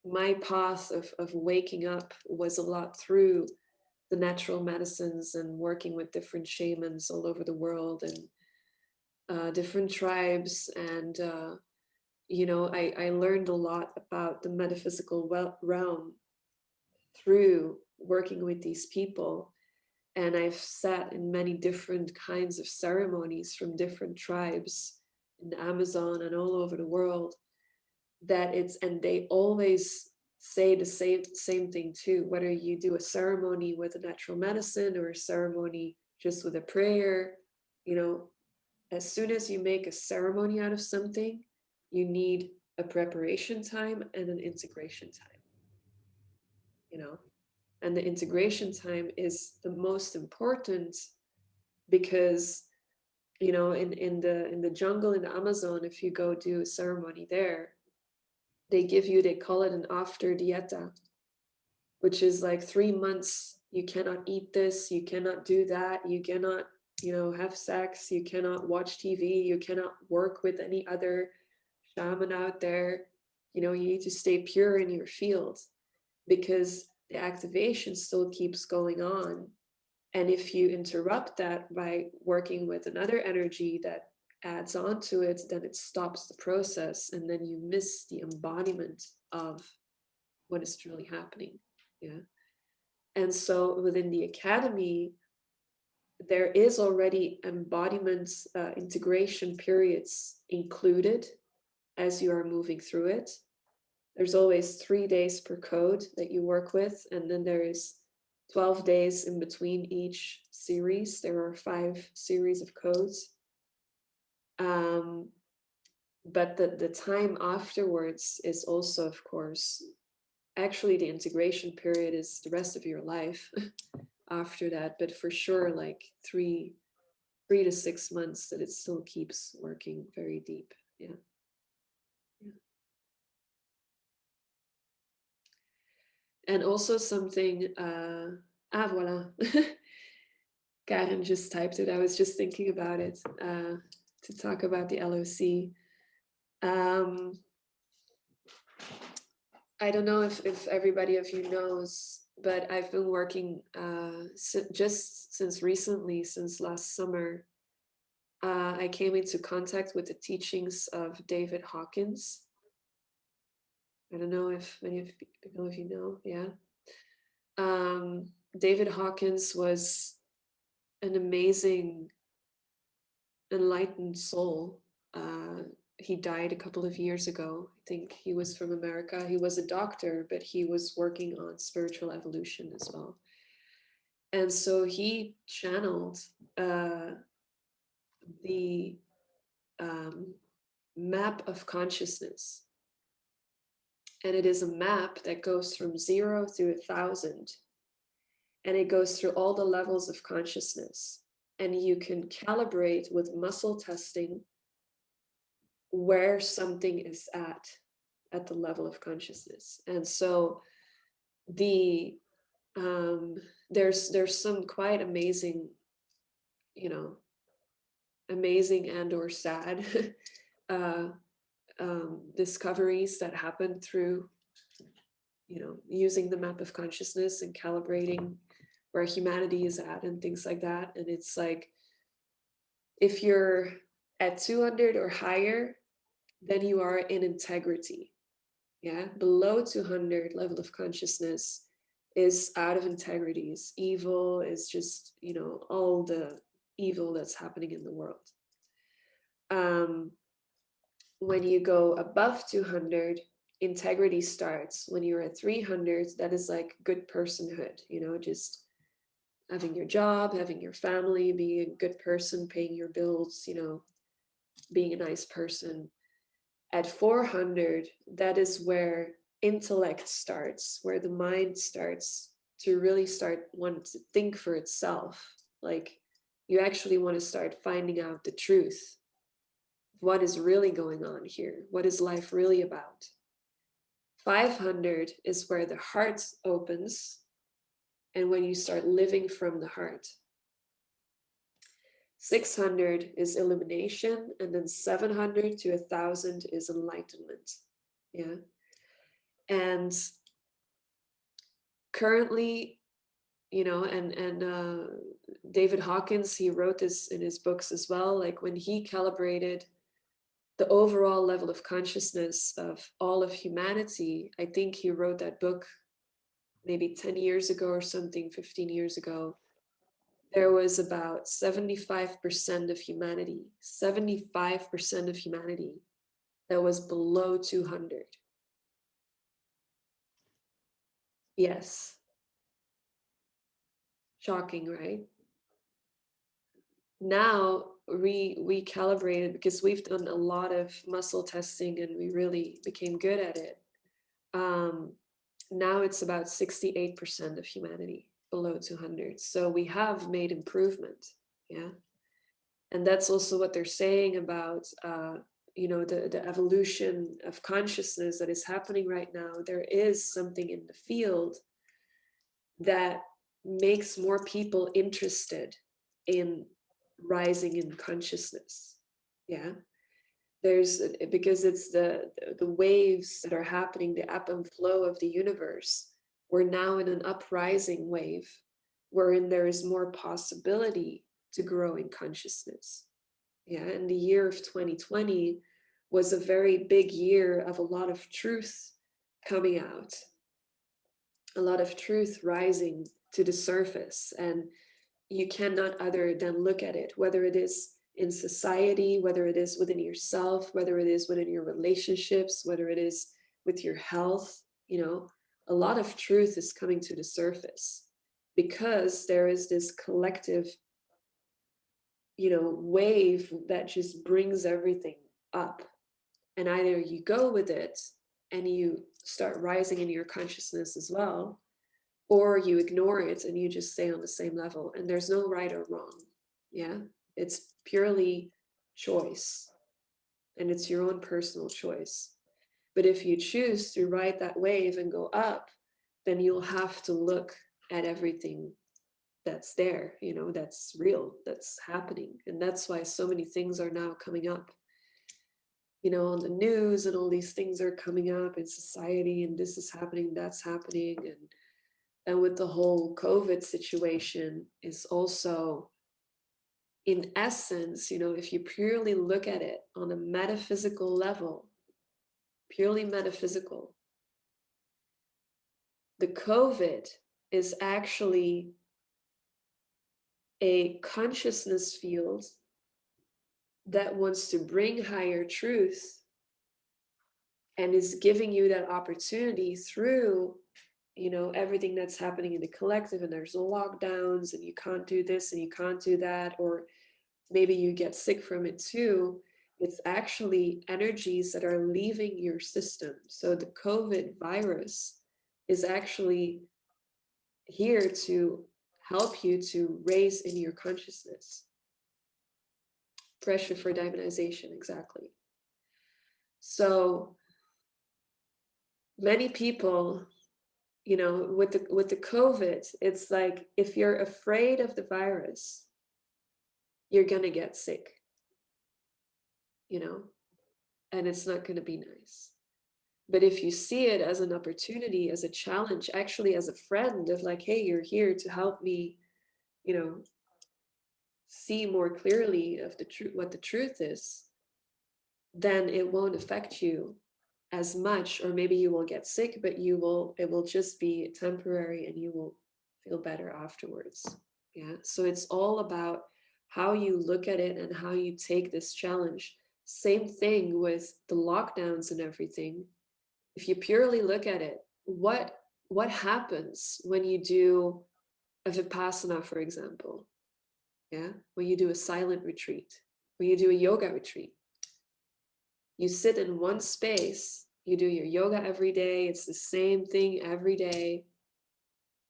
S1: my path of waking up was a lot through the natural medicines and working with different shamans all over the world, and different tribes. And, you know, I learned a lot about the metaphysical realm through working with these people. And I've sat in many different kinds of ceremonies from different tribes in the Amazon and all over the world, and they always say the same thing too, whether you do a ceremony with a natural medicine or a ceremony just with a prayer, you know, as soon as you make a ceremony out of something, you need a preparation time and an integration time, you know. And the integration time is the most important, because, you know, in the jungle in the Amazon, if you go do a ceremony there, they call it an after dieta, which is like 3 months. You cannot eat this, you cannot do that, you cannot, you know, have sex, you cannot watch TV, you cannot work with any other shaman out there. You know, you need to stay pure in your field, because the activation still keeps going on. And if you interrupt that by working with another energy that adds on to it, then it stops the process, and then you miss the embodiment of what is truly happening. Yeah. And so within the academy, there is already embodiment integration periods included as you are moving through it. There's always 3 days per code that you work with, and then there is 12 days in between each series. There are 5 series of codes. But the time afterwards is also, of course, actually the integration period is the rest of your life after that, but for sure, like 3 to 6 months that it still keeps working very deep. Yeah. Yeah. And also something, voilà. Karen just typed it. I was just thinking about it, to talk about the LOC. I don't know if everybody of you knows, but I've been working just since recently, since last summer. I came into contact with the teachings of David Hawkins. I don't know if many of you know, yeah. David Hawkins was an amazing, enlightened soul. He died a couple of years ago. I think he was from America. He was a doctor, but he was working on spiritual evolution as well. And so he channeled the map of consciousness. And it is a map that goes from 0 to 1,000. And it goes through all the levels of consciousness. And you can calibrate with muscle testing where something is at the level of consciousness. And so there's some quite amazing, you know, amazing and or sad discoveries that happen through, you know, using the map of consciousness and calibrating where humanity is at and things like that. And it's like, if you're at 200 or higher, then you are in integrity. Yeah, below 200 level of consciousness is out of integrity, is evil, is just, you know, all the evil that's happening in the world. When you go above 200, integrity starts. When you're at 300, that is like good personhood, you know, just having your job, having your family, being a good person, paying your bills, you know, being a nice person. At 400, that is where intellect starts, where the mind starts to really start wanting to think for itself. Like you actually want to start finding out the truth. What is really going on here? What is life really about? 500 is where the heart opens and when you start living from the heart. 600 is illumination, and then 700 to 1,000 is enlightenment. Yeah. And currently, you know, and David Hawkins, he wrote this in his books as well, like when he calibrated the overall level of consciousness of all of humanity, I think he wrote that book maybe 10 years ago or something, 15 years ago. There was about 75% of humanity, 75% of humanity that was below 200. Yes. Shocking, right? Now we calibrated, because we've done a lot of muscle testing and we really became good at it. Now it's about 68% of humanity below 200. So we have made improvement. Yeah. And that's also what they're saying about, you know, the evolution of consciousness that is happening right now. There is something in the field that makes more people interested in rising in consciousness. Yeah. Because it's the waves that are happening, the ebb and flow of the universe. We're now in an uprising wave wherein there is more possibility to grow in consciousness. Yeah, and the year of 2020 was a very big year of a lot of truth coming out, a lot of truth rising to the surface, and you cannot other than look at it, whether it is in society, whether it is within yourself, whether it is within your relationships, whether it is with your health. You know, a lot of truth is coming to the surface because there is this collective, you know, wave that just brings everything up. And either you go with it and you start rising in your consciousness as well, or you ignore it and you just stay on the same level. And there's no right or wrong. Yeah. It's purely choice, and it's your own personal choice. But if you choose to ride that wave and go up, then you'll have to look at everything that's there, you know, that's real, that's happening. And that's why so many things are now coming up, you know, on the news, and all these things are coming up in society, and this is happening, that's happening. And with the whole COVID situation is also, in essence, you know, if you purely look at it on a metaphysical level, purely metaphysical, the COVID is actually a consciousness field that wants to bring higher truth and is giving you that opportunity through, you know, everything that's happening in the collective, and there's lockdowns and you can't do this and you can't do that, or maybe you get sick from it too. It's actually energies that are leaving your system. So the COVID virus is actually here to help you to raise in your consciousness. Pressure for diamondization, exactly. So many people, you know, with the COVID, it's like if you're afraid of the virus, you're gonna get sick, you know, and it's not gonna be nice. But if you see it as an opportunity, as a challenge, actually as a friend of like, hey, you're here to help me, you know, see more clearly of the truth, what the truth is, then it won't affect you as much, or maybe you will get sick, but it will just be temporary and you will feel better afterwards. Yeah. So it's all about how you look at it and how you take this challenge. Same thing with the lockdowns and everything. If you purely look at it, what happens when you do a Vipassana, for example? Yeah. When you do a silent retreat, when you do a yoga retreat, you sit in one space You do your yoga every day. It's the same thing every day,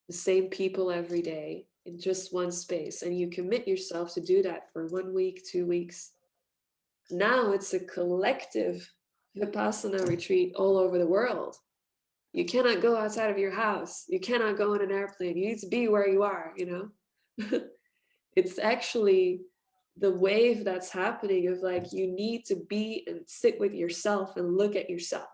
S1: the same people every day in just one space. And you commit yourself to do that for 1 week, 2 weeks. Now it's a collective Vipassana retreat all over the world. You cannot go outside of your house. You cannot go in an airplane. You need to be where you are, you know? It's actually the wave that's happening of like, you need to be and sit with yourself and look at yourself.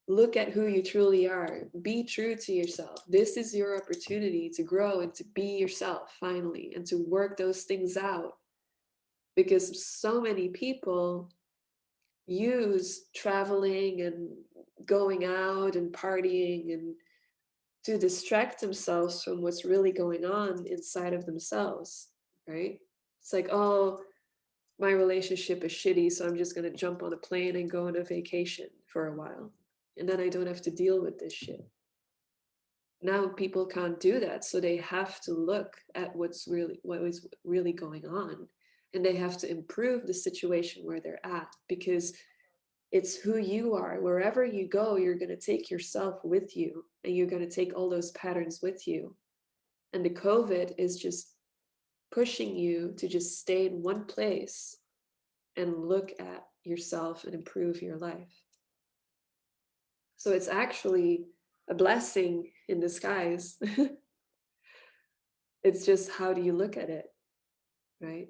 S1: Look at who you truly are. Be true to yourself. This is your opportunity to grow and to be yourself finally, and to work those things out. Because so many people use traveling and going out and partying and to distract themselves from what's really going on inside of themselves, right? It's like, oh, my relationship is shitty, so I'm just going to jump on a plane and go on a vacation for a while. And then I don't have to deal with this shit. Now people can't do that, so they have to look at what is really going on, and they have to improve the situation where they're at, because it's who you are. Wherever you go, you're going to take yourself with you, and you're going to take all those patterns with you. And the COVID is just pushing you to just stay in one place and look at yourself and improve your life. So it's actually a blessing in disguise. It's just, how do you look at it, right?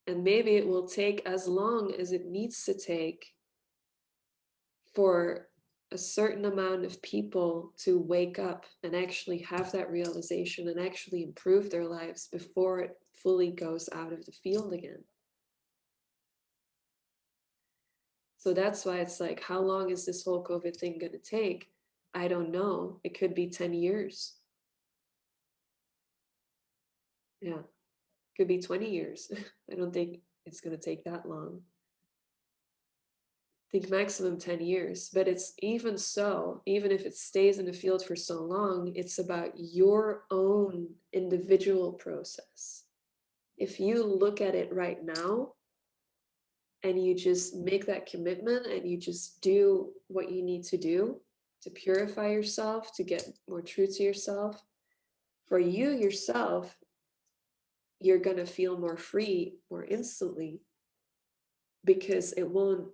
S1: And maybe it will take as long as it needs to take for a certain amount of people to wake up and actually have that realization and actually improve their lives before it fully goes out of the field again. So that's why it's like, how long is this whole COVID thing going to take? I don't know. It could be 10 years. Yeah. It could be 20 years. I don't think it's going to take that long. I think maximum 10 years. But it's even so, even if it stays in the field for so long, it's about your own individual process. If you look at it right now, and you just make that commitment and you just do what you need to do to purify yourself, to get more true to yourself, for you yourself, you're going to feel more free more instantly, because it won't,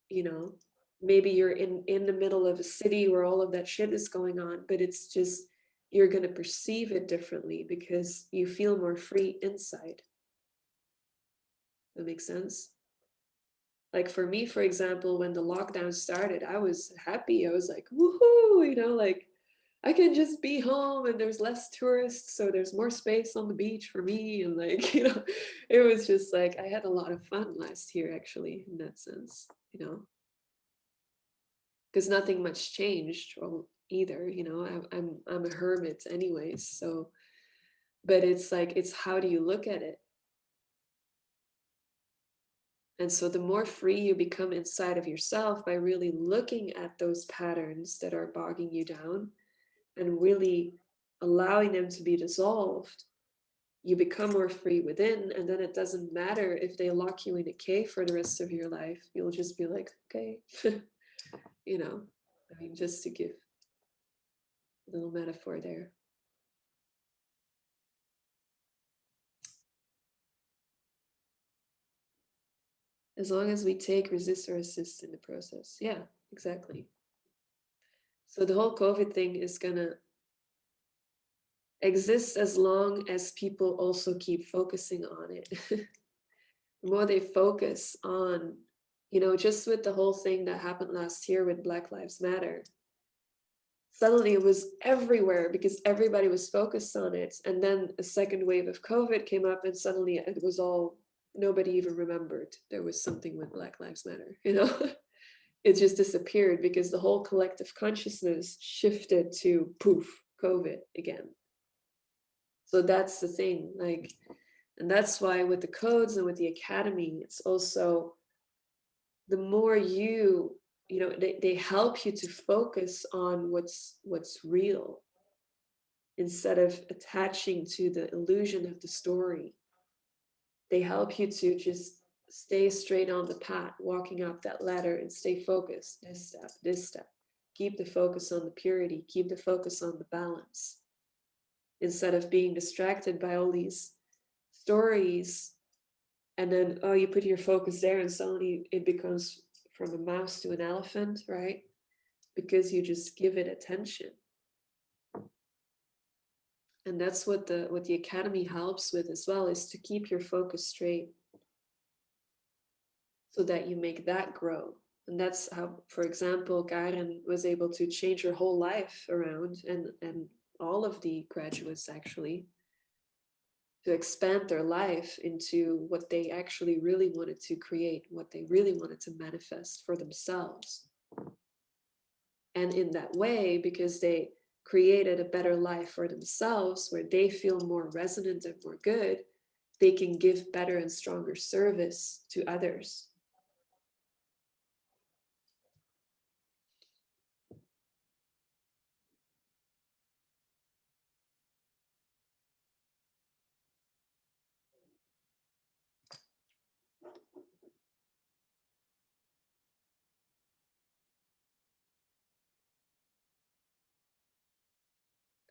S1: you know, maybe you're in the middle of a city where all of that shit is going on, but it's just, you're going to perceive it differently because you feel more free inside. That makes sense? Like for me, for example, when the lockdown started, I was happy. I was like, woohoo, you know, like I can just be home and there's less tourists, so there's more space on the beach for me. And like, you know, it was just like, I had a lot of fun last year, actually, in that sense, you know, because nothing much changed either, you know, I'm a hermit anyways. So, but it's like, it's how do you look at it? And so the more free you become inside of yourself by really looking at those patterns that are bogging you down and really allowing them to be dissolved, you become more free within. And then it doesn't matter if they lock you in a cave for the rest of your life. You'll just be like, okay, you know, I mean, just to give a little metaphor there. As long as we take, resist, or assist in the process. Yeah, exactly. So the whole COVID thing is gonna exist as long as people also keep focusing on it. The more they focus on, you know, just with the whole thing that happened last year with Black Lives Matter, suddenly it was everywhere because everybody was focused on it. And then a second wave of COVID came up and suddenly it was all, nobody even remembered there was something with Black Lives Matter, you know? It just disappeared because the whole collective consciousness shifted to poof, COVID again. So that's the thing, like, and that's why with the codes and with the academy, it's also the more you know, they help you to focus on what's real instead of attaching to the illusion of the story. They help you to just stay straight on the path, walking up that ladder, and stay focused. This step, this step. Keep the focus on the purity, keep the focus on the balance. Instead of being distracted by all these stories, and then, oh, you put your focus there and suddenly it becomes from a mouse to an elephant, right? Because you just give it attention. And that's what the Academy helps with as well, is to keep your focus straight so that you make that grow. And that's how, for example, Karen was able to change her whole life around, and all of the graduates actually, to expand their life into what they actually really wanted to create, what they really wanted to manifest for themselves. And in that way, because they created a better life for themselves, where they feel more resonant and more good, they can give better and stronger service to others.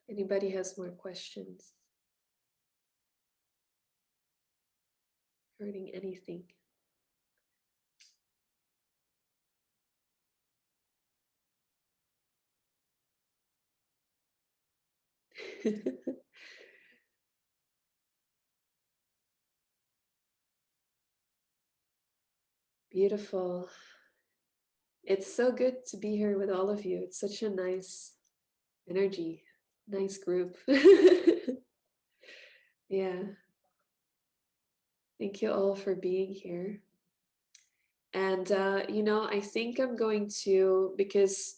S1: Anybody has more questions? Regarding anything? Beautiful. It's so good to be here with all of you. It's such a nice energy, nice group. Yeah. Thank you all for being here. And, you know, I think I'm going to, because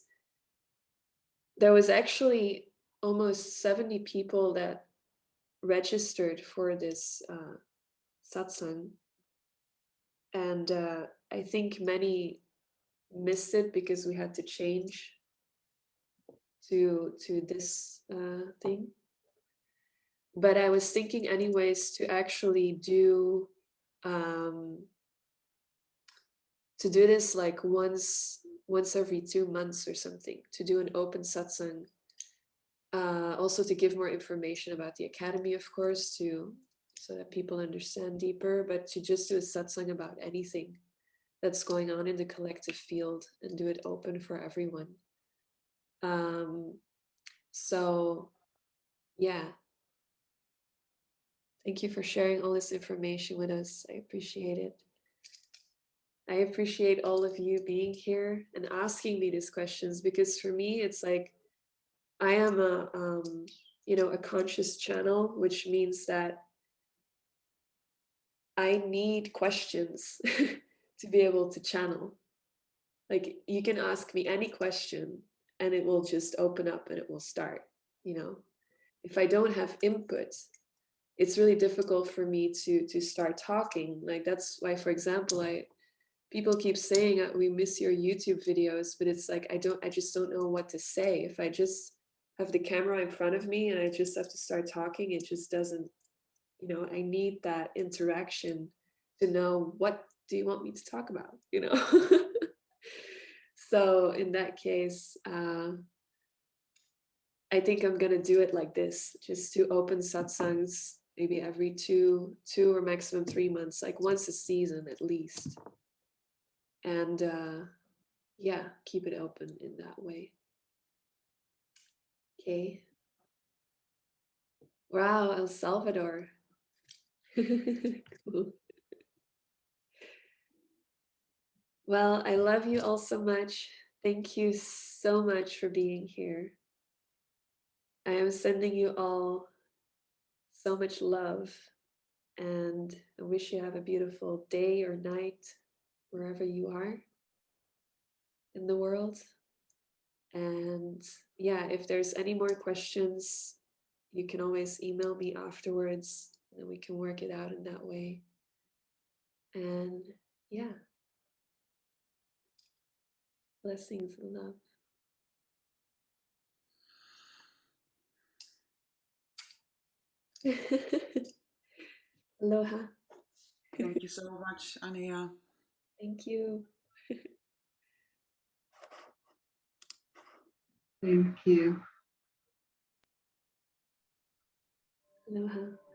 S1: there was actually almost 70 people that registered for this satsang. And I think many missed it because we had to change to this thing. But I was thinking anyways to actually do this like once every 2 months or something, to do an open satsang. Also to give more information about the Academy, of course, so that people understand deeper, but to just do a satsang about anything that's going on in the collective field and do it open for everyone. So yeah, thank you for sharing all this information with us. I appreciate it. I appreciate all of you being here and asking me these questions, because for me, it's like, I am a, you know, a conscious channel, which means that I need questions to be able to channel. Like, you can ask me any question and it will just open up and it will start, you know. If I don't have input, it's really difficult for me to start talking. Like, that's why, for example, people keep saying we miss your YouTube videos, but it's like, I just don't know what to say. If I just have the camera in front of me and I just have to start talking, it just doesn't, you know, I need that interaction to know, what do you want me to talk about, you know? So in that case, I think I'm gonna do it like this, just to open satsangs maybe every two or maximum 3 months, like once a season at least. And yeah, keep it open in that way. Okay. Wow, El Salvador. Cool. Well, I love you all so much. Thank you so much for being here. I am sending you all so much love, and I wish you have a beautiful day or night wherever you are in the world. And yeah, if there's any more questions, you can always email me afterwards and we can work it out in that way. And yeah, blessings and love. Aloha.
S3: Thank you so much, AhneYah.
S1: Thank you.
S5: Thank you.
S1: Aloha.